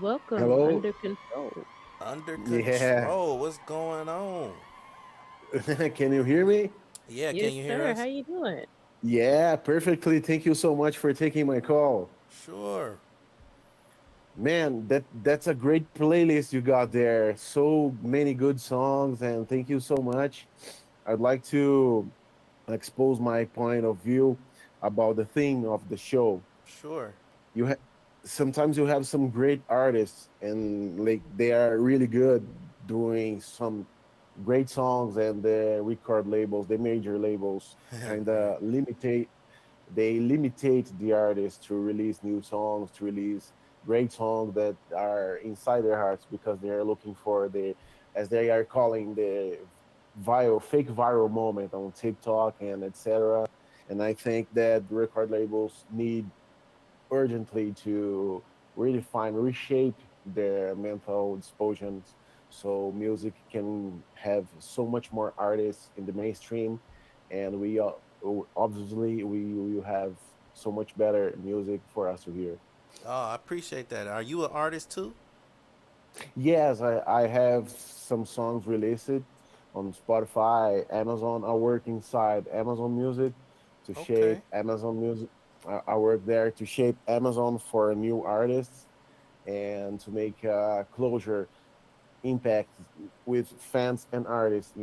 Welcome. Hello. Under control. Under control. Yeah. What's going on? Can you hear me? Yeah, Yes, can you hear sir. us? How you doing? Yeah, perfectly. Thank you so much for taking my call. Sure. Man, that's a great playlist you got there. So many good songs, and thank you so much. I'd like to expose my point of view about the theme of the show. Sure. You have sometimes you have some great artists, and like they are really good doing some great songs, and the record labels, the major labels, kind of limitate. They limitate the artists to release new songs, to release great songs that are inside their hearts because they are looking for the, as they are calling, the fake viral moment on TikTok and etc. And I think that record labels need urgently to redefine, reshape their mental dispositions so music can have so much more artists in the mainstream, and we obviously we will have so much better music for us to hear. Oh, I appreciate that. Are you an artist too? Yes, I have some songs released on Spotify, Amazon. I work inside Amazon Music to shape Okay. Amazon Music. I work there to shape Amazon for new artists and to make closure impact with fans and artists.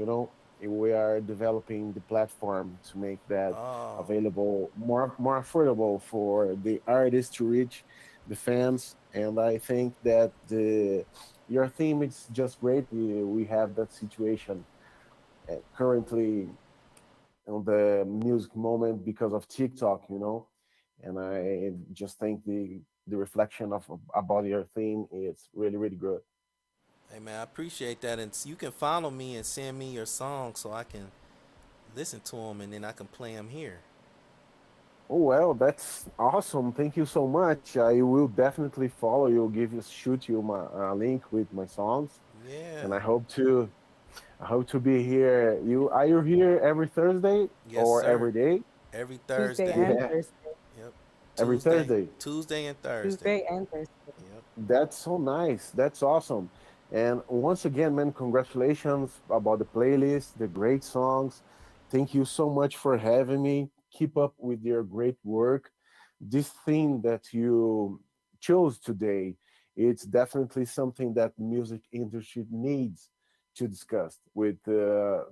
We are developing the platform to make that Oh, available more affordable for the artists to reach the fans. And I think that your theme is just great. We have that situation currently on the music moment because of TikTok. And I just think the reflection of about your theme is really really good. hey man, I appreciate that. And you can follow me and send me your songs so I can listen to them and then I can play them here. Oh well, that's awesome. Thank you so much. I will definitely follow you. Shoot you my link with my songs, and Yeah. I hope to be here. Are you here every Thursday Yes, or sir. every day? Every Tuesday Thursday. and Yeah, Thursday. Yep. every Tuesday. Thursday. Tuesday and Thursday. Tuesday and Thursday. Yep. That's so nice. That's awesome. And once again, man, congratulations about the playlist, the great songs. Thank you so much for having me. Keep up with your great work. This theme that you chose today, it's definitely something that music industry needs to discuss with,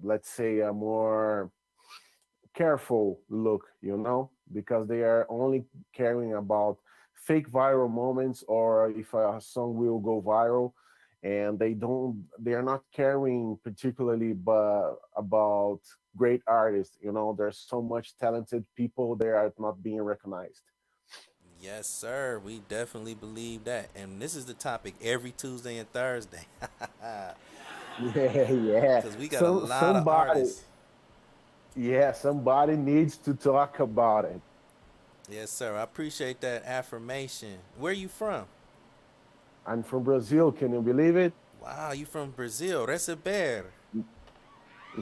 let's say, a more careful look, because they are only caring about fake viral moments or if a song will go viral, and they are not caring particularly about great artists. There's so much talented people there are not being recognized. Yes, sir. We definitely believe that. And this is the topic every Tuesday and Thursday. Yeah. Because we got a lot of artists. Yeah, somebody needs to talk about it. Yes, sir. I appreciate that affirmation. Where you from? I'm from Brazil. Can you believe it? Wow, you from Brazil. Receber.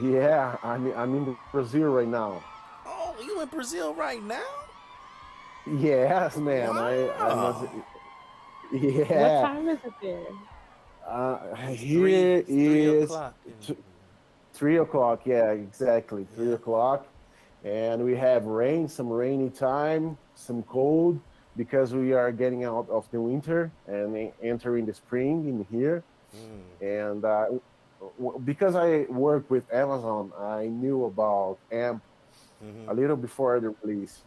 Yeah, I'm in Brazil right now. Oh, you in Brazil right now? Yes, man. Wow. Yeah. What time is it there? Here Three is o'clock. 3 o'clock. Yeah, exactly. 3 o'clock. And we have rain, some rainy time, some cold, because we are getting out of the winter and entering the spring in here. And because I work with Amazon, I knew about AMP a little before the release,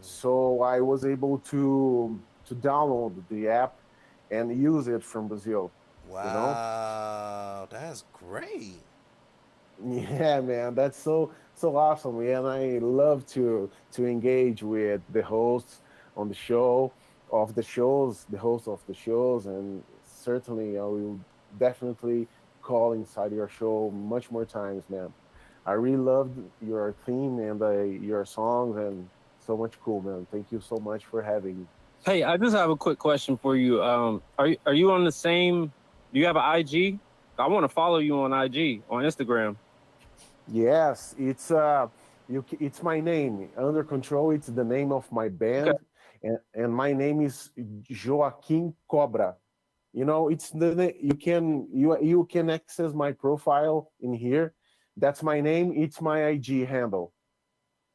So I was able to download the app and use it from Brazil. Wow, that's great. Yeah, man, that's so awesome, and I love to engage with the hosts on the show, the hosts of the shows, and certainly I will definitely call inside your show much more times, man. I really loved your theme and your songs, and so much cool, man. Thank you so much for having me. Hey, I just have a quick question for you. Are you on the same? Do you have an IG? I want to follow you on IG, on Instagram. Yes, it's my name. Under Control, it's the name of my band, and my name is Joaquim Cobra. It's you can access my profile in here. That's my name. It's my IG handle.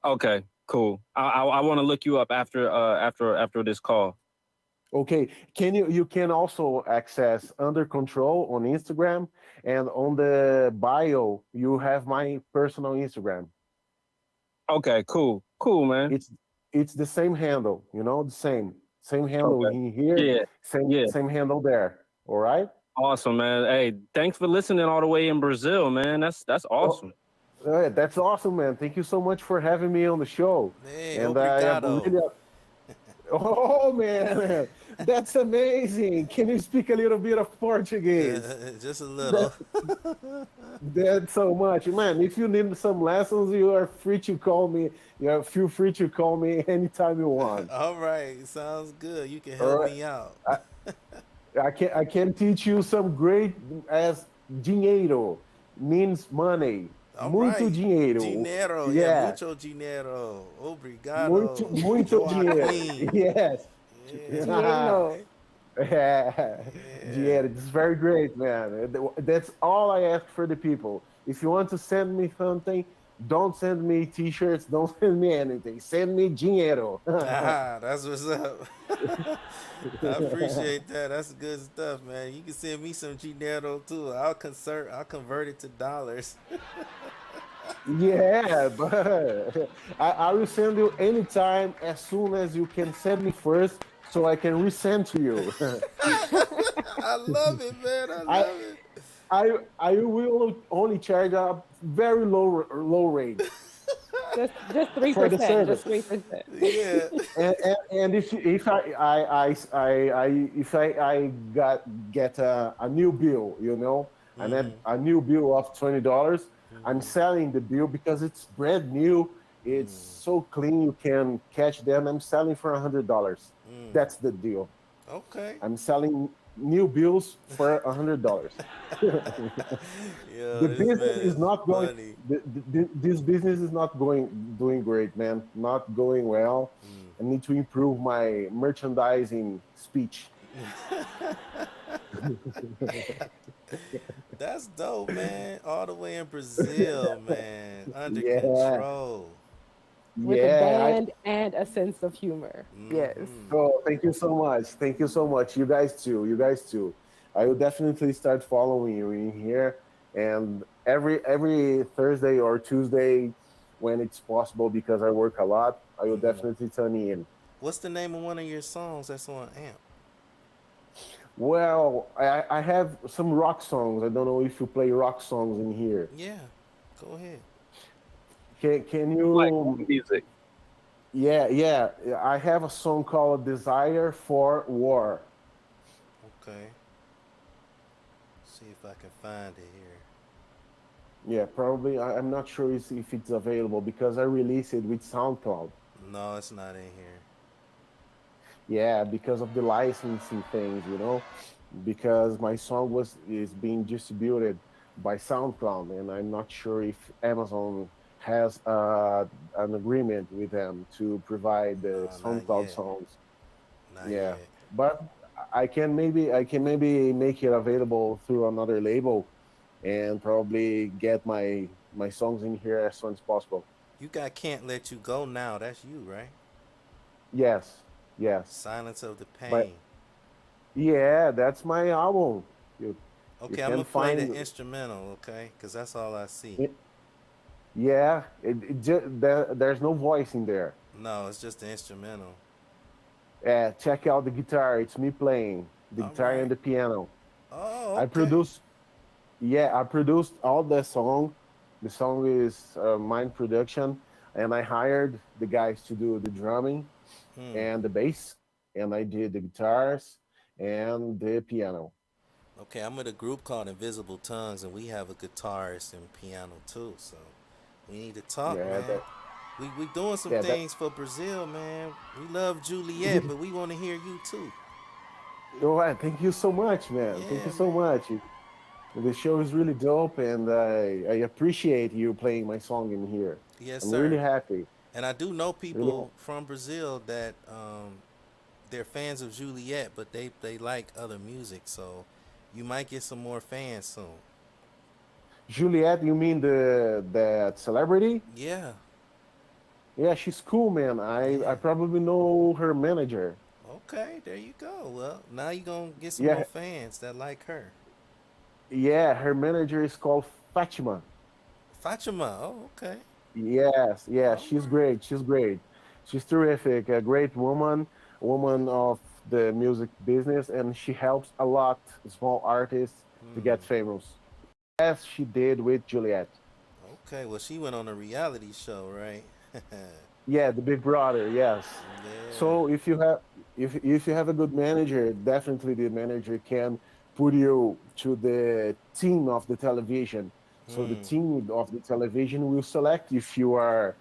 Okay, cool. I want to look you up after this call. Okay, you can also access Under Control on Instagram, and on the bio you have my personal Instagram. Okay, cool, man. It's the same handle, the same handle in here. Yeah, same handle there. All right. Awesome, man. Hey, thanks for listening all the way in Brazil, man. That's awesome. That's awesome, man. Thank you so much for having me on the show. Hey, and obrigado. Oh man, that's amazing. Can you speak a little bit of Portuguese? Just a little. That's so much, man. If you need some lessons, you are free to call me. Feel free to call me anytime you want. All right, sounds good. You can help me out. I can teach you some great as dinheiro means money. Muito dinheiro. Dinheiro, yeah. Mucho dinheiro. Obrigado. Muito dinheiro. Yes. Dinheiro. Yeah, it's very great, man. That's all I ask for the people. If you want to send me something, don't send me t-shirts, don't send me anything. Send me dinheiro. That's what's up. I appreciate that. That's good stuff, man. You can send me some dinheiro too. I'll convert it to dollars. Yeah, but I will send you anytime as soon as you can send me first so I can resend to you. I love it, man. I love it. I will only charge a very low rate. Just 3%. Just 3%. Yeah. And if I get a new bill, and then a new bill of $20, I'm selling the bill because it's brand new. It's so clean you can catch them. I'm selling for $100. That's the deal. Okay. I'm selling new bills for $100. The business is not going. This business is not doing great, man. Not going well. I need to improve my merchandising speech. That's dope, man. All the way in Brazil, man. Under control. With a band and a sense of humor. Yes. Oh, thank you so much. Thank you so much. You guys too. I will definitely start following you in here. and every Thursday or Tuesday, when it's possible, because I work a lot, I will definitely tune in. What's the name of one of your songs that's on Amp? Well, I have some rock songs. I don't know if you play rock songs in here. Yeah, go ahead. Can you Like music. Yeah. I have a song called "Desire for War." Okay. See if I can find it here. Yeah, probably. I'm not sure if it's available because I released it with SoundCloud. No, it's not in here. Yeah, because of the licensing things, because my song is being distributed by SoundCloud, and I'm not sure if Amazon has an agreement with them to provide the SoundCloud yet. songs. Not Yeah, yet. but I can maybe make it available through another label, and probably get my songs in here as soon as possible. You got Can't Let You Go Now. That's you, right? Yes, Silence of the but Pain. yeah, that's my album. You Okay, I'm can gonna play the find. instrumental, okay? Because that's all I see. Yeah, there's no voice in there. No, it's just the instrumental. Check out the guitar. It's me playing the guitar and the piano. Oh, I okay. produced all the song. The song is mine production, and I hired the guys to do the drumming and the bass, and I did the guitars and the piano. Okay, I'm with a group called Invisible Tongues, and we have a guitarist and piano too. So we need to talk, Yeah, man. that, We doing some yeah, that. things for Brazil, man. We love Juliet, but we want to hear you too. All right, thank you so much, man. Thank you so much. The show is really dope, and I appreciate you playing my song in here. Yes, I'm sir. really happy. And I do know Really. people from Brazil that they're fans of Juliet, but they like other music. So you might get some more fans soon. Juliet, you mean that celebrity? Yeah. Yeah, she's cool, man. I probably know her manager. Okay, there you go. Well, now you're going to get some Yeah. more fans that like her. Yeah, her manager is called Fatima. Fatima. Oh, okay. Yes, yeah, she's great. She's great. She's terrific. A great woman of the music business, and she helps a lot small artists to get famous, as she did with Juliet. Okay, well, she went on a reality show, right? Yeah, the Big Brother. Yes. So if you have a good manager, definitely the manager can put you to the team of the television. So the team of the television will select if you are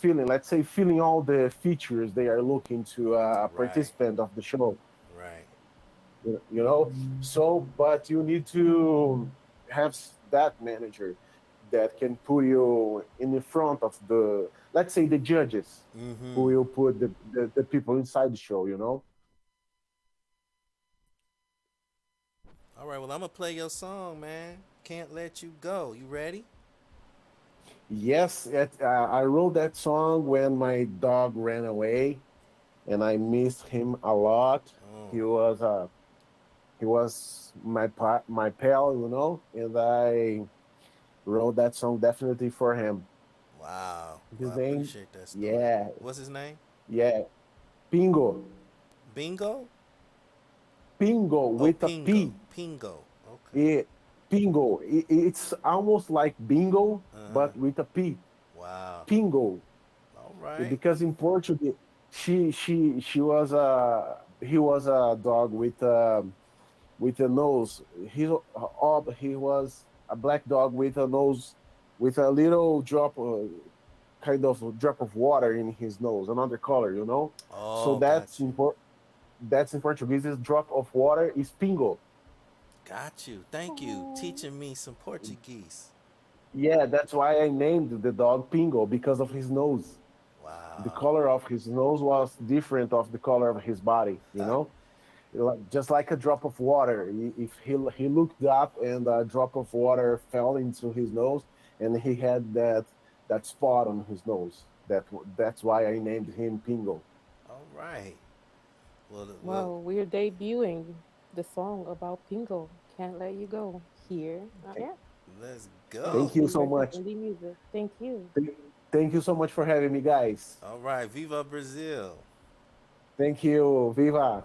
let's say, filling all the features they are looking to a participant of the show. Right. So, but you need to have that manager that can put you in the front of the, let's say, the judges who will put the people inside the show. All right, well, I'm going to play your song, man. Can't Let You Go. You ready? Yes, I wrote that song when my dog ran away, and I missed him a lot. He was my pal, and I wrote that song definitely for him. Wow. His I name, appreciate that story. yeah, What's his name? yeah, Pingo, Bingo? with a P. Pingo. Yeah, Pingo. It's almost like bingo, but with a P. Wow. Pingo. All right. Because in Portuguese, he was a dog with a nose. He was a black dog with a nose, with a little drop, kind of a drop of water in his nose, another color. Oh, So that's important. That's in Portuguese. This drop of water is pingo. Got you. Thank you. Teaching me some Portuguese. Yeah, that's why I named the dog Pingo, because of his nose. Wow. The color of his nose was different of the color of his body. Just like a drop of water. If he looked up and a drop of water fell into his nose, and he had that spot on his nose. That's why I named him Pingo. All right. Well, we're debuting the song about Pingo. Can't Let You Go here. Okay. Let's go. Thank you so much. Indie music. Thank you. Thank you so much for having me, guys. All right, Viva Brazil. Thank you. Viva.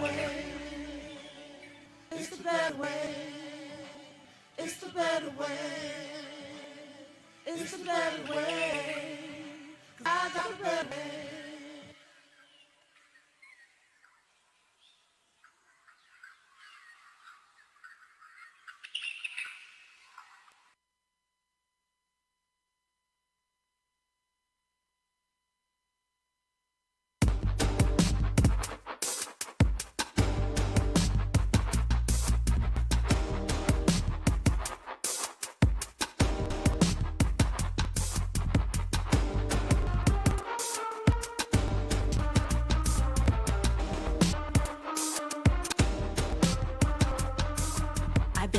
way. It's the better way. It's the better way. It's the better way. 'Cause I got a better way.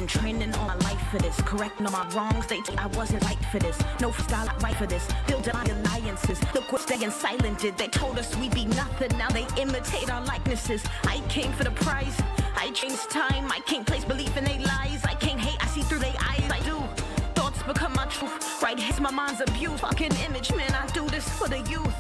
Training all my life for this, correcting all my wrongs. They told I wasn't right for this. No style right for this. Building my alliances. Look what's staying silent did. They told us we'd be nothing. Now they imitate our likenesses. I came for the prize. I changed time. I can't place belief in they lies. I can't hate. I see through their eyes. I do. Thoughts become my truth. Right here's my mind's abuse. Fucking image, man. I do this for the youth.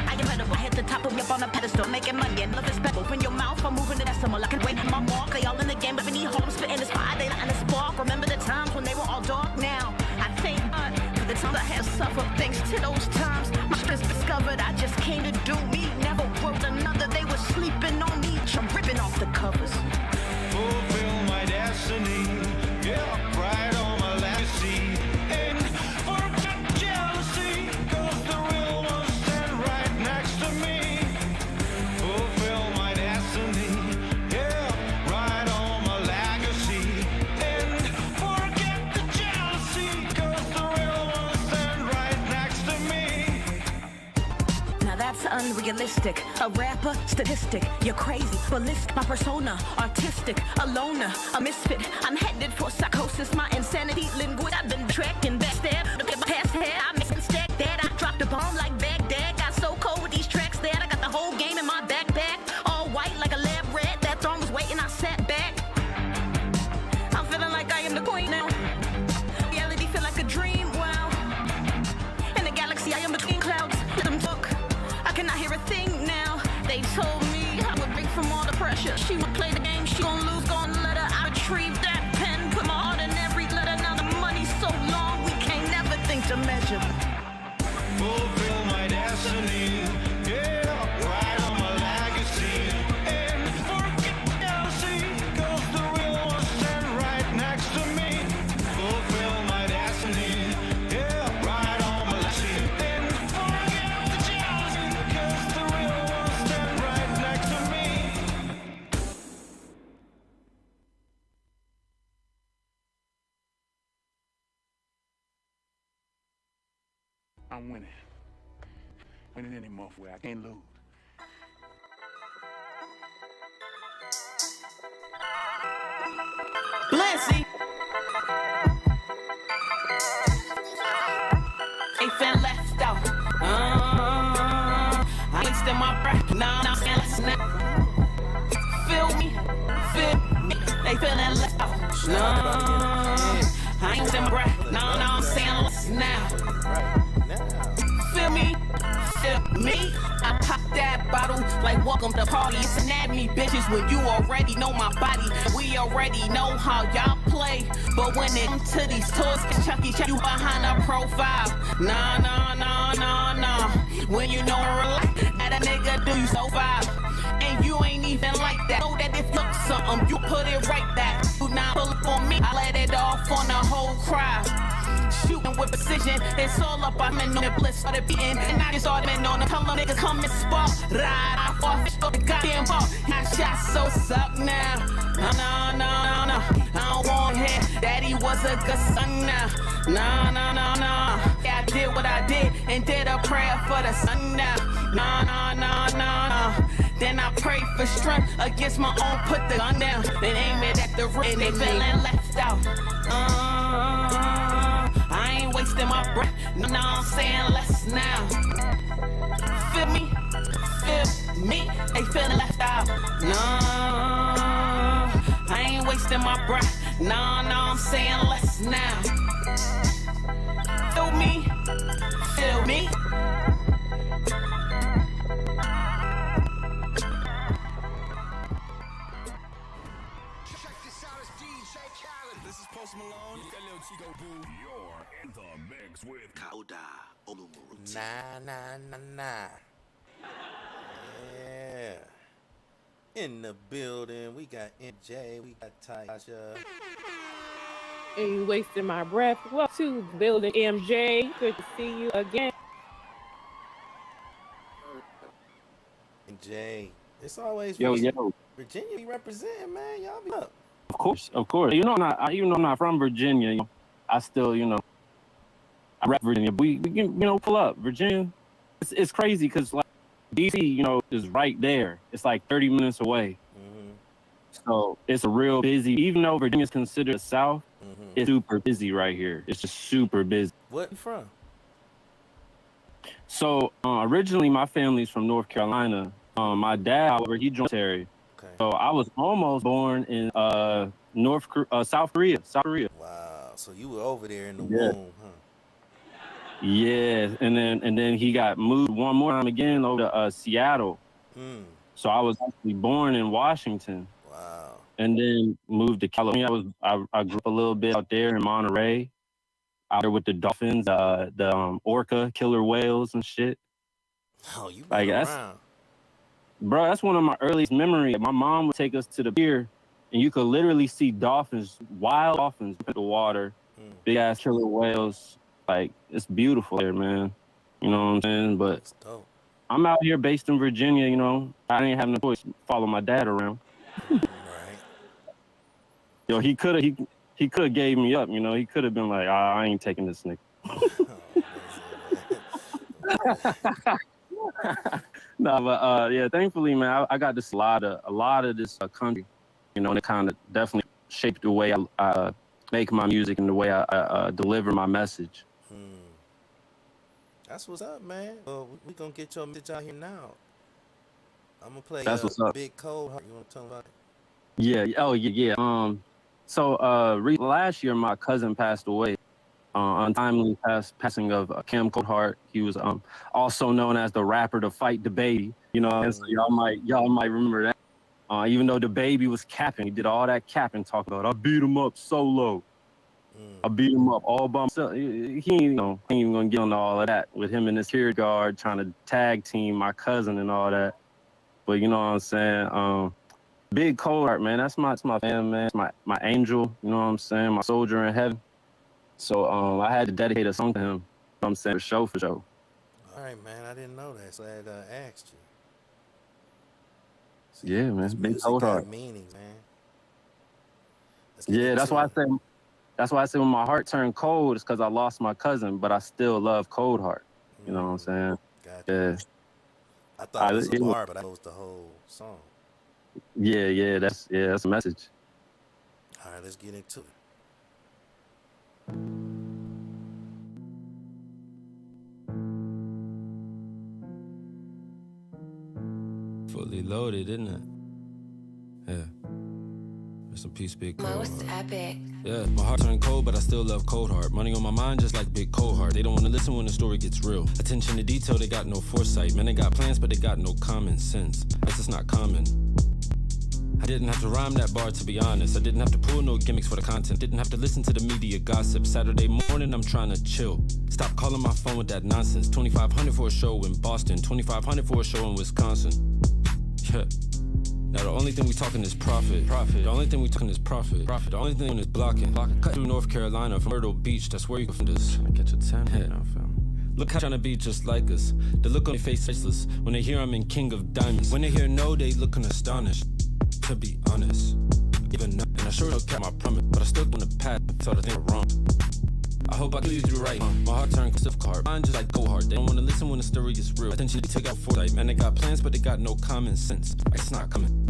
I get rid of I hit the top of me up on a pedestal, making money and love is better. Open your mouth, I'm moving the decimal. I can wait my mark. They all in the game, but we need home spitting this fire. They not in the spark. Remember the times when they were all dark. Now I thank God for the times I have suffered. Thanks to those times, my strength discovered. I just came to do me. Never wrote another. They were sleeping on me. I'm ripping off the covers. Fulfill my destiny. Yeah, right on my legacy. And forget jealousy, 'cause the real ones stand right next to me. Fulfill my destiny. Yeah, right on my legacy. And forget the jealousy, 'cause the real ones stand right next to me. Now that's unrealistic. A rapper, statistic. You're crazy, ballistic. My persona, artistic. A loner, a misfit. I'm headed for psychosis. My insanity, linguist. I've been tracking backstab. Look at my past hair. I mixed and stacked that. I dropped a bomb like Baghdad. Got so cold with these tracks that I got the whole game in my backpack. All white like a lab rat. That throne was waiting. I sat back. I'm feeling like I am the queen now. Reality feel like a dream. Wow. In the galaxy, I am between clouds. Let them talk. I cannot hear a thing now. They told me I would break from all the pressure. She would play the game, she gon' lose, gon' let her. I retrieve that pen, put my heart in every letter. Now the money's so long, we can't never think to measure. Fulfill my destiny. Yeah, right on my legacy. And forget jealousy, 'cause the real ones stand right next to me. Fulfill my destiny. Yeah, right on my legacy. And forget the jealousy, 'cause the real ones stand right next to me. I'm winning. Winning any month where I can't lose. Blincy. They fell left out. I ain't still my breath. Nah, snap. Feel me. They feeling left out. I ain't still my breath. Nah, I'm saying let's now. Feel me. I pop that bottle like welcome to party. It's anatomy, bitches, when you already know my body. We already know how y'all play. But when it comes to these toys, Chucky, you behind a profile. Nah. When you know that a nigga do you so vibe. And you ain't even like that. Know that if you look something, you put it right back. You not pull up on me, I let it off on the whole crowd. Shooting with precision, it's all up. I'm in on the bliss of the beating, and I just started on the color nigga come and spark. Ride off the goddamn ball. I shot so suck now. No. I don't want to hear that he was a good son now. No. Yeah, I did what I did and did a prayer for the sun now. No. Then I pray for strength against my own. Put the gun down and aim it at the rim. They feeling left out. I ain't wasting my breath. No, I'm saying less now. Feel me? They feeling left out. No, I ain't wasting my breath. No, I'm saying less now. Feel me? Nah. Yeah. In the building, we got MJ, we got Tasha. And you wasting my breath. Welcome to the building, MJ. Good to see you again. MJ, it's always Yo. Virginia be representing, man. Y'all be up. Of course. You know, even though I'm not from Virginia, you know, I still, you know, I rep Virginia. We can, you know, pull up Virginia. It's crazy because like DC, you know, is right there. It's like 30 minutes away. So it's a real busy. Even though Virginia's considered the South, it's super busy right here. It's just super busy. Where you from? So originally, my family's from North Carolina. My dad, however, he joined the military. Okay. So I was almost born in South Korea. Wow. So you were over there in the womb, huh? Yeah, and then he got moved one more time again over to Seattle. So I was actually born in Washington. Wow. And then moved to California. I grew up a little bit out there in Monterey, out there with the dolphins, the orca killer whales and shit. Oh, you been like around. Bro, that's one of my earliest memories. My mom would take us to the pier, and you could literally see dolphins, wild dolphins in the water, big ass killer whales. Like, it's beautiful there, man. You know what I'm saying? But I'm out here based in Virginia, you know. I ain't having no choice to follow my dad around. Right. Yo, he could have gave me up, you know. He could have been like, I ain't taking this nigga. No, but yeah, thankfully, man, I got to see a lot of this country, you know, and it kind of definitely shaped the way I make my music and the way I deliver my message. That's what's up, man. Well, we gonna get your message out here now. I'm gonna play That's what's up. Big Cold Heart. You wanna tell me about it? Yeah. Oh, yeah. So last year, my cousin passed away. Untimely passing of Cam Coldheart. He was also known as the rapper to Fight the Baby. You know, and so y'all might remember that. Even though the Baby was capping, he did all that capping, talking about I beat him up solo. I beat him up all by himself. He ain't even gonna get on all of that with him and his security guard trying to tag team my cousin and all that. But you know what I'm saying? Big Coldheart, man. That's my fan, man. It's my angel. You know what I'm saying? My soldier in heaven. So I had to dedicate a song to him. You know what I'm saying? For show. All right, man. I didn't know that, so I had asked you. See, Yeah, man. Big Coldheart. Meanings, man. Yeah, that's why I say when my heart turned cold, it's because I lost my cousin, but I still love Coldheart. You know what I'm saying? Gotcha. Yeah. I thought it was a bar, but I know it's the whole song. Yeah, that's a message. All right, let's get into it. Fully loaded, isn't it? Yeah. Rest in peace, Big Cold Most epic. Yeah, my heart turned cold, but I still love Coldheart. Money on my mind, just like Big Coldheart. They don't want to listen when the story gets real. Attention to detail, they got no foresight. Man, they got plans, but they got no common sense. That's just not common. I didn't have to rhyme that bar, to be honest. I didn't have to pull no gimmicks for the content. Didn't have to listen to the media gossip. Saturday morning, I'm trying to chill. Stop calling my phone with that nonsense. $2,500 for a show in Boston. $2,500 for a show in Wisconsin. Yeah. Now the only thing we talking is profit. The only thing we talking is profit. The only thing is blocking. Cut through North Carolina from Myrtle Beach. That's where you go from this. Trying to catch a 10 head now, fam. Look how trying to be just like us. The look on their face faceless. When they hear I'm in King of Diamonds. When they hear no, they looking astonished. To be honest, even though, and I sure don't care my promise, but I still on the path. Thought I think I'm wrong. I hope I can lead you right. My heart turned stiff card. Mine just like Coldheart. They don't want to listen when the story is real. Attention, they took out foresight. Man, they got plans, but they got no common sense. Like, it's not coming.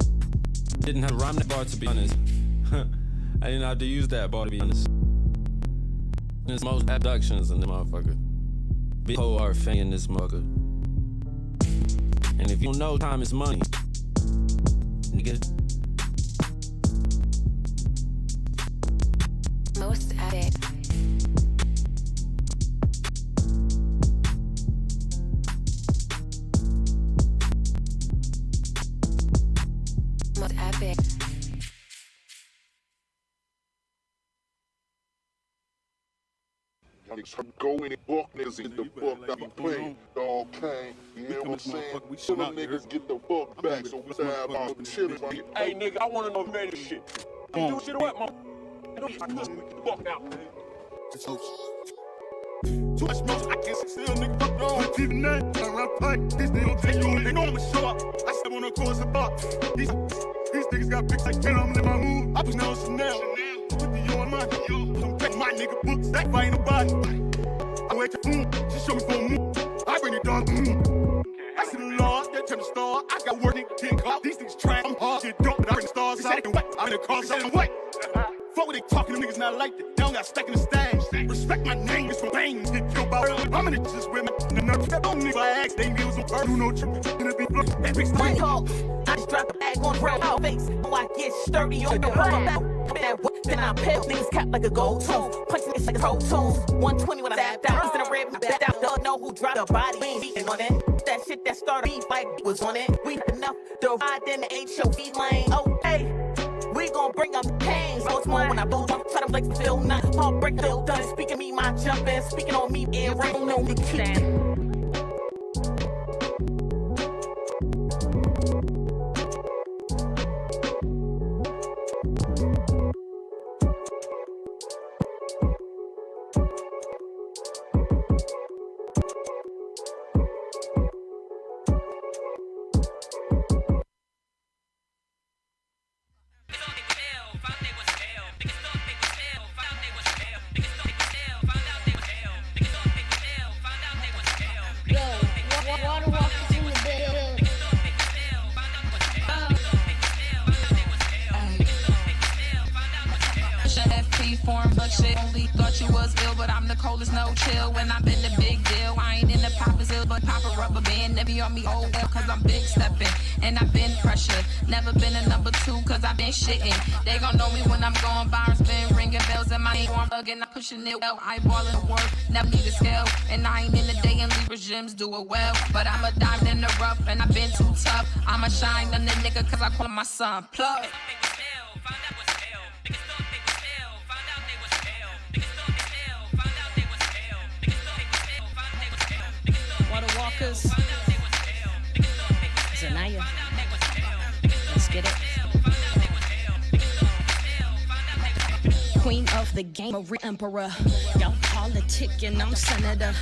Didn't have to rhyme that bar, to be honest. I didn't have to use that bar, to be honest. There's most abductions in this motherfucker. Big Coldheart fan in this motherfucker. And if you don't know, time is money. Nigga. Most epic. Most epic. niggas go in and buck niggas and the fuck that be playing. Dog Kane, you know what I'm saying? Some of them niggas get the fuck back, so we have our chillin' right here. Hey, nigga, I wanna know if you made this shit. You do shit or what, man? Get the fuck out, man. Too much smoke, I can't still nigga fuck on. Keep the name, I rap pipe. This nigga don't take you, they know I'ma show up. I step on the course of bar. These niggas got pics like Ben, I'm in my mood. I was now Chanel. Put the yo on my don't take my nigga books, that fight nobody. I wait your she show me for a move. I bring it dog. I see the Lord, that turn the star. I got work, nigga, can't call. These niggas try, I'm hard. Shit dump, but I bring the stars out. I'm in the car, selling white. Fuck what they talking, them niggas not like that. They don't got stack in the stash. Respect my name, it's from Bang. Get killed by early. I'm in it just with my nerve. Step on niggas, I ask, they give some bird. Do no trip, gonna be blood. That bitch Money talk. I just drop the bag on brown face. Oh, I get sturdy on the road. Then I pale niggas cap like a gold tooth. Punching it like a pro tools. 120 when I tapped out. He's in a red, I backed out. Don't know who dropped the body. We ain't beating on it. That shit that started beef like was on it. We had enough to ride in the HOV lane. Oh, hey. We gon' bring up the pain. So it's more when I blow up. Try to like Phil 9. Paul break the bill done. Speaking me, my jumpin'. Speaking on me, and rain on me. Coldest no chill when I'm in the big deal. I ain't in the Papa's ill, but pop a rubber band. Never on me old well, cause I'm big stepping. And I've been pressured. Never been a number 2, cause I've been shitting. They gon' know me when I'm going. Byron's been ringing bells in my name. I'm bugging, I'm pushing it well. Eyeballing the work, never need a scale. And I ain't in the day and Libra gyms do it well. But I'm a diamond in the rough, and I've been too tough. I'm a shine on the nigga, cause I call my son Plug. Walkers, Zanaya, let's get it. Queen of the game, a emperor. Y'all politicking, I'm senator.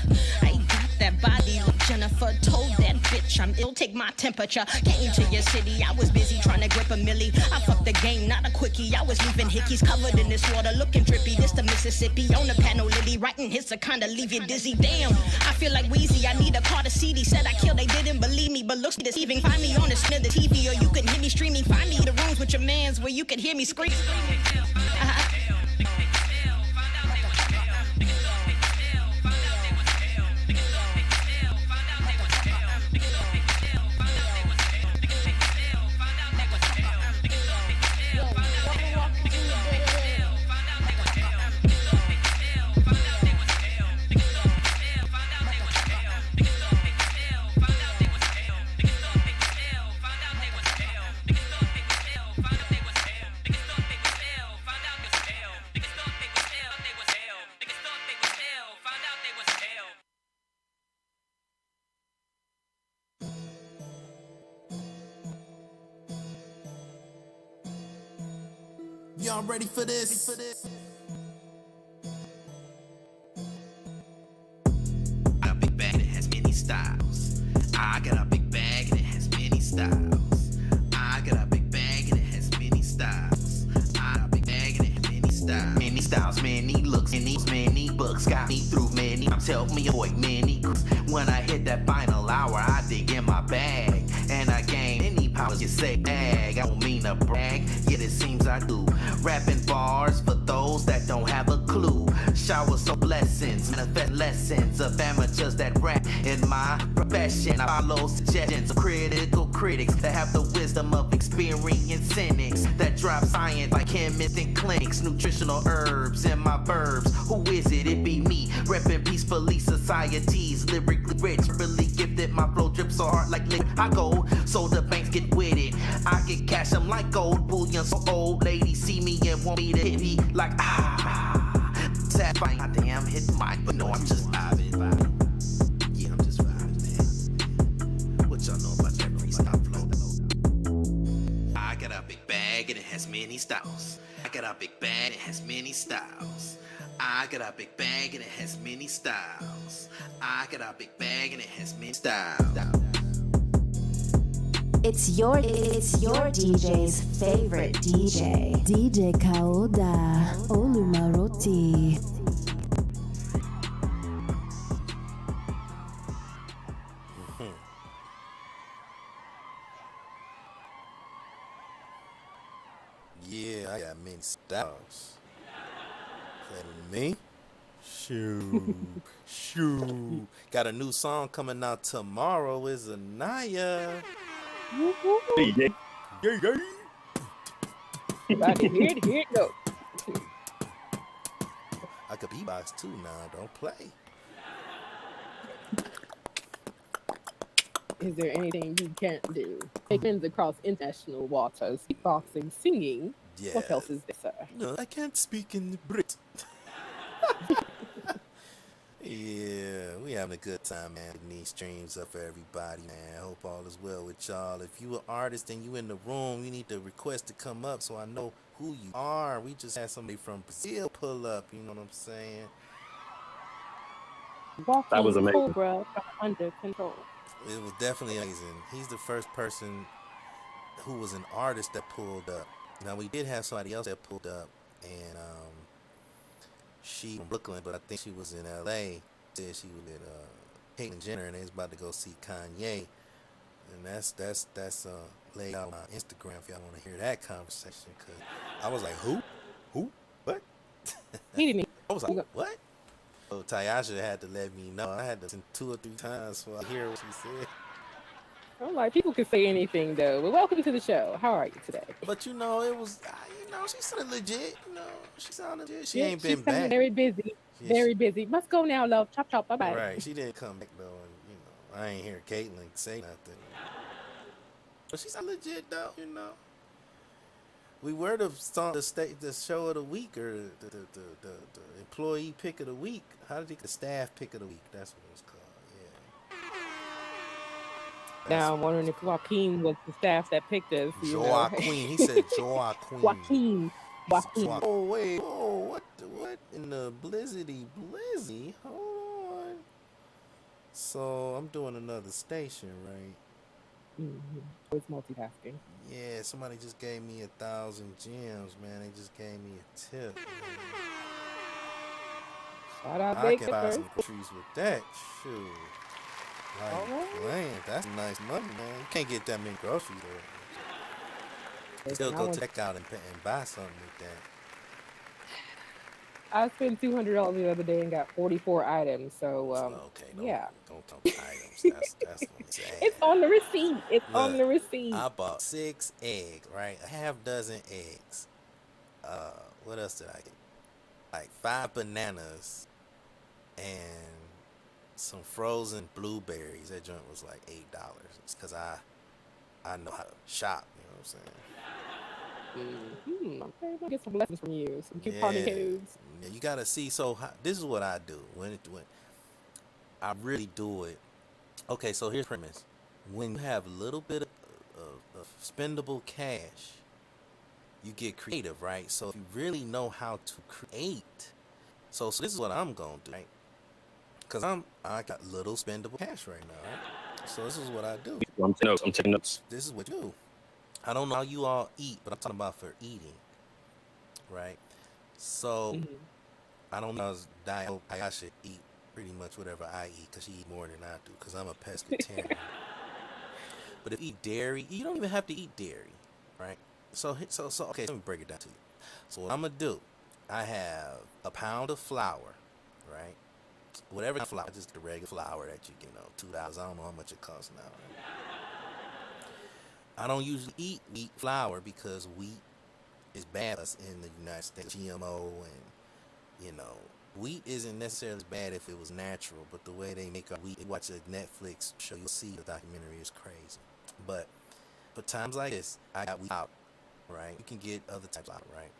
I got that body like Jennifer. Told that bitch I'm ill, take my temperature. Came to your city, I was busy trying to grip a millie. I fucked the game, not a quickie. I was leaving hickeys covered in this water, looking drippy. This the Mississippi on the panel, Lily. Writing hits to kinda leave you dizzy. Damn, I feel like Wheezy. I need a car to CD. Said I killed, they didn't believe me, but looks deceiving. Find me on the screen of the TV, or you can hear me streaming. Find me in the rooms with your mans where you can hear me scream. Y'all ready for this? A big bag that has many styles. I got a big bag and it has many styles. I got a big bag and it has many styles. I got a big bag and it has many styles. Many styles, many looks, many books. Got me through many. I'm telling me avoid many. When I hit that final hour, I dig in my bag and I gain any powers. You say bag, I don't mean to brag, yet it seems I do. Rapping bars for those that don't have a clue. Showers of blessings, manifest lessons of amateurs that rap in my profession. I follow suggestions of critical critics that have the wisdom of experienced cynics that drop science like chemists in clinics. Nutritional herbs in my verbs. Who is it? It be me, repping peacefully societies. Lyrically rich, really gifted. My flow drips so hard like liquid. I go, so the banks get with it. I get cash, I'm like gold bullion. So old ladies see me and want me to hit me like sapphire. Goddamn, hit the mic, but no, I'm just vibing. Yeah, I'm just vibing, man. What y'all know about that freestyle flow? I got a big bag and it has many styles. I got a big bag and it has many styles. I got a big bag and it has many styles. I got a big bag and it has many styles. It's your DJ's favorite DJ. DJ Kauda Olumaroti. Yeah, I got many styles. That me? Shoo. Shoo. Got a new song coming out tomorrow. Is Anaya. Hey, yeah. About to hear it go. I could beatbox too now. Don't play. Is there anything you can't do? It bends across international waters. Beatboxing, singing. Yeah. What else is there, sir? No, I can't speak in Brit. Yeah, we having a good time, man. Getting these streams up for everybody, man. Hope all is well with y'all. If you an artist and you in the room, you need to request to come up so I know who you are. We just had somebody from Brazil pull up, you know what I'm saying? That was amazing. Cobra from Under Control. It was definitely amazing. He's the first person who was an artist that pulled up. Now, we did have somebody else that pulled up, and she from Brooklyn, but I think she was in L.A. Said she was with Caitlyn Jenner, and they was about to go see Kanye. And that's laid out on my Instagram if y'all want to hear that conversation. Cause I was like, who? What? He didn't. I was like, what? So Tyasha had to let me know. I had to listen 2 or 3 times for I hear what she said. I'm like, people can say anything though. But welcome to the show. How are you today? But you know, it was, she sounded legit. You know, she sounded legit. She Yeah, ain't been she's back. very busy. Yeah, Very busy. Must go now, love. Chop chop. Bye bye. Right. She didn't come back though, and I ain't hear Caitlyn say nothing. But she sounded legit though. You know. We were the show of the week or the employee pick of the week. How did the staff pick of the week? That's what it was called. Yeah. Now I'm wondering if Joaquin was the staff that picked us. Joaquin. He said Joaquin. Joaquin. Oh wait. Oh what in the blizzy? Hold on. So I'm doing another station, right? Mm-hmm. It's multitasking. Yeah, somebody just gave me 1,000 gems, man. They just gave me a tip. Shout out I Big can buy Pepper. some groceries with that. Shoot. Like, Alright. man, that's nice money, man. You can't get that many groceries though. Still go check out and buy something with that. I spent $200 the other day and got 44 items. So yeah, Don't talk items. That's insane. it's on the receipt. It's on Look, the receipt. I bought 6 eggs, right? A half dozen eggs. What else did I get? Like 5 bananas and some frozen blueberries. That joint was like $8. It's because I know how to shop. You know what I'm saying? Okay, I'll get some lessons from you. Some couponing codes. Yeah, you gotta see. So this is what I do when I really do it. Okay, so here's the premise. When you have a little bit of spendable cash, you get creative, right? So if you really know how to create, so this is what I'm gonna do, right? Cause I got little spendable cash right now, right? So this is what I do. I'm taking notes. This is what you do. I don't know how you all eat, but I'm talking about for eating, right? So I don't know how I should eat pretty much whatever I eat because she eat more than I do because I'm a pescatarian. But if you eat dairy, you don't even have to eat dairy, right? So okay, let me break it down to you. So what I'm gonna do, I have a pound of flour, right? Whatever flour, just the regular flour that you $2. I don't know how much it costs now. Right? I don't usually eat wheat flour because wheat is bad for us in the United States. GMO and wheat isn't necessarily bad if it was natural, but the way they make our wheat, you watch a Netflix show, you'll see the documentary is crazy. But for times like this, I got wheat out, right? You can get other types out, right?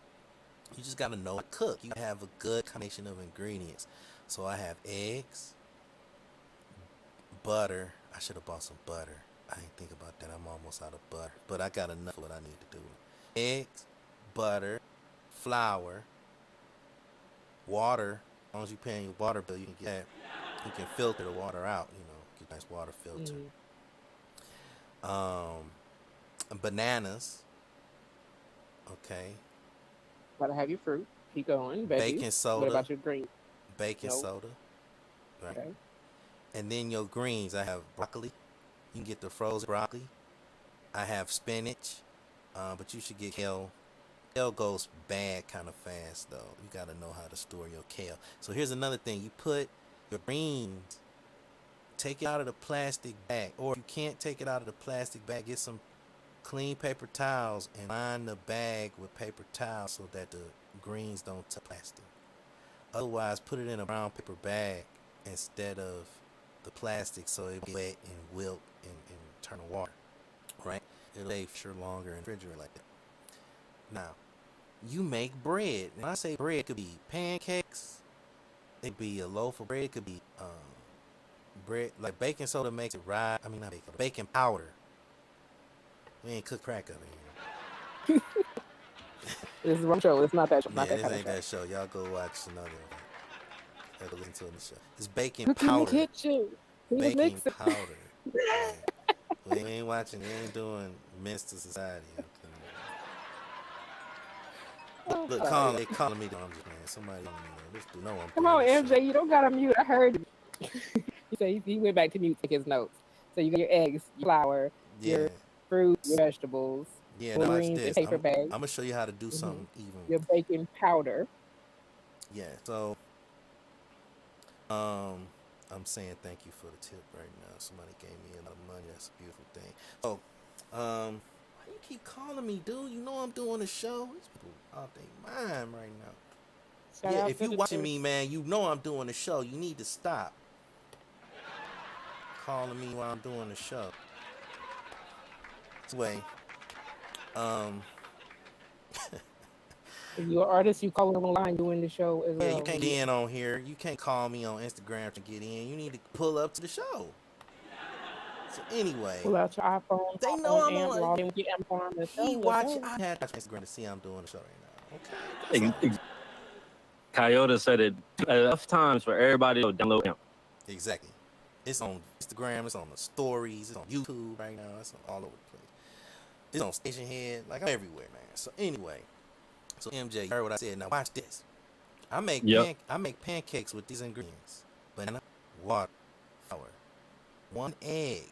You just gotta know how to cook. You have a good combination of ingredients. So I have eggs, butter. I should have bought some butter. I didn't think about that. I'm almost out of butter, but I got enough of what I need to do. Eggs, butter, flour, water. As long as you're paying your water bill, you can get. You can filter the water out. You know, get a nice water filter. Bananas. Okay. Gotta have your fruit. Keep going. Veggies. Baking soda. What about your green? Baking Nope. soda. Right. Okay. And then your greens, I have broccoli. You can get the frozen broccoli. I have spinach, but you should get kale. Kale goes bad kind of fast though. You gotta know how to store your kale. So here's another thing: you put your greens, take it out of the plastic bag, or if you can't take it out of the plastic bag, get some clean paper towels and line the bag with paper towels so that the greens don't touch plastic. Otherwise, put it in a brown paper bag instead of the plastic so it will wet and wilt and turn to water, right? It'll stay sure longer in the refrigerator like that. Now, you make bread. When I say bread, it could be pancakes, it could be a loaf of bread, it could be bread, like baking soda makes it not baking soda, baking powder. We ain't cook crack over here. This is one show. It's not that show. Yeah, Not that this kind ain't of that show. Y'all go watch another one. Y'all go listen to the show. It's baking show. Look in the powder. kitchen. He's Baking mixing. powder. Right. We ain't watching. We ain't doing Men's to Society. Look, they calling me. I'm just man. Somebody calling me. This do no one. Come on, MJ. You don't gotta mute. I heard you. He said he went back to mute to take his notes. So you got your eggs, your flour, Yeah. your fruit, your vegetables, Yeah. Now watch greens, this. your paper I'm bag, gonna show you how to do something even. your baking powder. Yeah. So, I'm saying thank you for the tip right now. Somebody gave me a lot of money. That's a beautiful thing. So, why you keep calling me, dude? You know I'm doing a show. These people out their mind right now. Shout Yeah, out if to you the watching church. me, man, you know I'm doing a show. You need to stop calling me while I'm doing the show. Anyway, If you're an artist, you call them online doing the show as yeah, well. you can't get in on here. You can't call me on Instagram to get in. You need to pull up to the show. So anyway, Pull out your iPhone. They know I'm and on. log in with your Amazon. And He show, watch. let's go. I had to watch Instagram to see I'm doing the show right now. Okay. Coyote said it enough times for everybody to download him. Exactly. It's on Instagram. It's on the stories. It's on YouTube right now. It's on all over the place. It's on Station Head. Like, I'm everywhere, man. So anyway, so MJ, you heard what I said. Now watch this. I make pancakes with these ingredients: banana, water, flour, 1 egg,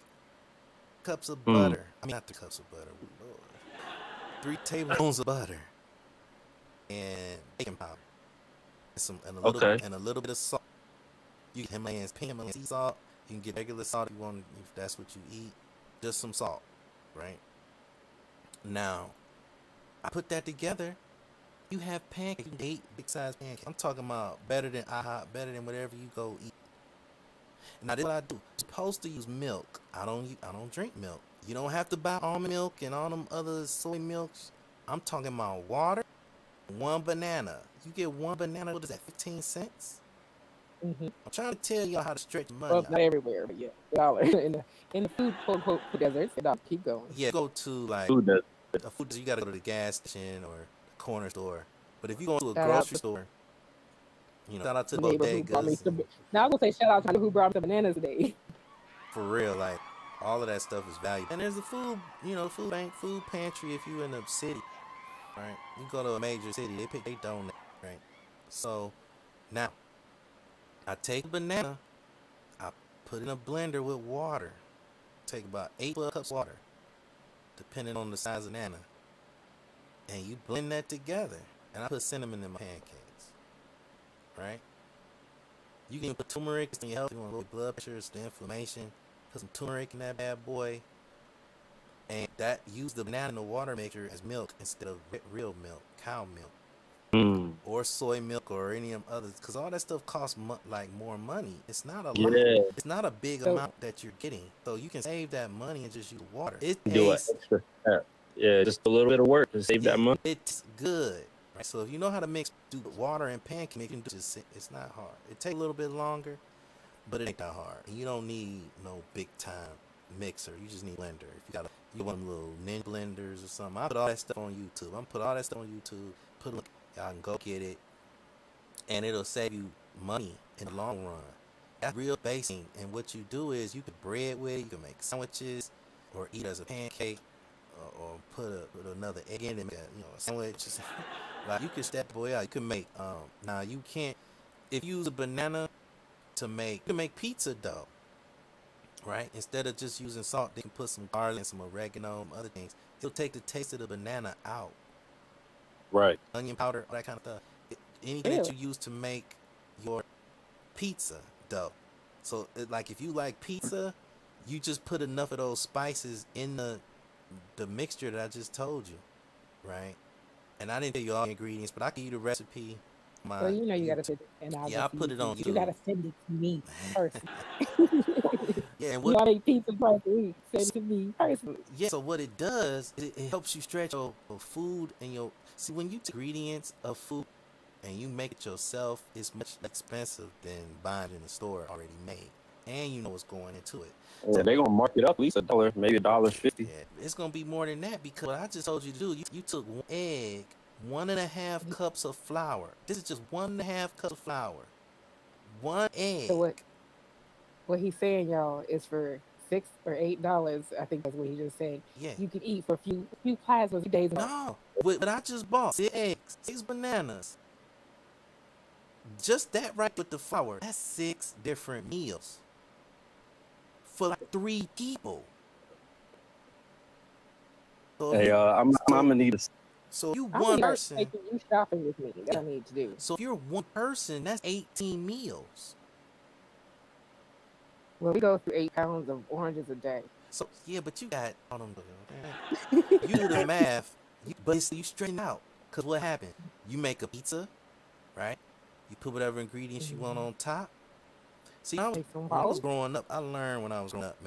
cups of butter. Not 3 cups of butter. Ooh, Lord. 3 tablespoons of butter and baking powder. And a little bit of salt. You can Himalayan sea salt. You can get regular salt if you want, if that's what you eat. Just some salt, right? Now, I put that together. You have pancakes, 8 big size pancakes. I'm talking about better than IHOP, better than whatever you go eat. Now this is what I do. You're supposed to use milk. I don't drink milk. You don't have to buy almond milk and all them other soy milks. I'm talking about water, 1 banana. You get 1 banana, what is that, 15 cents? Mm-hmm. I'm trying to tell y'all how to stretch money Well, out. not everywhere, but yeah, dollar in the food quote unquote deserts. Keep going. Yeah, go to like Food desert. a food. You gotta go to the gas station or the corner store. But if you go to a Shout out grocery to- store, you know, shout out to the Neighbor who brought me bodegas. some- Now I'm gonna say shout out to who brought me some bananas today. For real, like all of that stuff is valuable. And there's a food, food bank, food pantry if you in the city, right? You go to a major city, they donate, right? So now I take a banana, I put it in a blender with water. Take about 8 cups of water, depending on the size of the banana, and you blend that together. And I put cinnamon in my pancakes, right? You can put turmeric in your health. You want to lower blood pressure, the inflammation. Put some turmeric in that bad boy, and that use the banana in the water maker as milk instead of real milk, cow milk, or soy milk, or any of them others. Because all that stuff costs like more money. It's not a lot. Yeah. It's not a big amount that you're getting, so you can save that money and just use water. It Do an tastes extra step. Yeah, just a little bit of work to save that money. It's good, Right? So if you know how to do water and pancake mix, you can do it's not hard. It takes a little bit longer, but it ain't that hard. And you don't need no big time mixer. You just need a blender. If you want them little ninja blenders or something, I put all that stuff on YouTube. I'm gonna put all that stuff on YouTube. Y'all can go get it, and it'll save you money in the long run. That's real basic. And what you do is you can bread with it. You can make sandwiches, or eat as a pancake, or put another egg in it, make a sandwich. Like you can step boy out. You can make now you can't if you use a banana to make you can make pizza dough. Right? Instead of just using salt, they can put some garlic and some oregano and other things. It'll take the taste of the banana out. Right. Onion powder, all that kind of stuff. Anything that you use to make your pizza dough. So, like, if you like pizza, you just put enough of those spices in the mixture that I just told you, right? And I didn't tell you all the ingredients, but I can give you the recipe. Well, you know you gotta send it, and I put it on You YouTube. gotta send it to me first. Yeah, and You gotta eat pizza twice a week. Send it to me personally. Yeah, so what it does, it helps you stretch your food and your... See, when you take ingredients of food and you make it yourself, it's much less expensive than buying it in the store already made. And you know what's going into it. Yeah, they're gonna mark it up at least $1, maybe $1.50. Yeah, it's gonna be more than that because what I just told you to do, you took 1 egg, 1.5 cups of flour. This is just 1.5 cups of flour. 1 egg. So what he's saying, y'all, is for $6 or $8. I think that's what he just said. Yeah. You can eat for a few plasmas, a few days. No, what I just bought 6 eggs, 6 bananas. Just that right with the flour. That's 6 different meals for like 3 people. So Hey, I'm gonna need a. So you I one need, like, person. taking you shopping with me. That I need to do. So if you're one person, that's 18 meals. Well, we go through 8 pounds of oranges a day. So yeah, but you got all them. You do the math, but you straighten out. Cause what happened? You make a pizza, right? You put whatever ingredients you want on top. See, when I was growing up, I learned when I was growing up, man.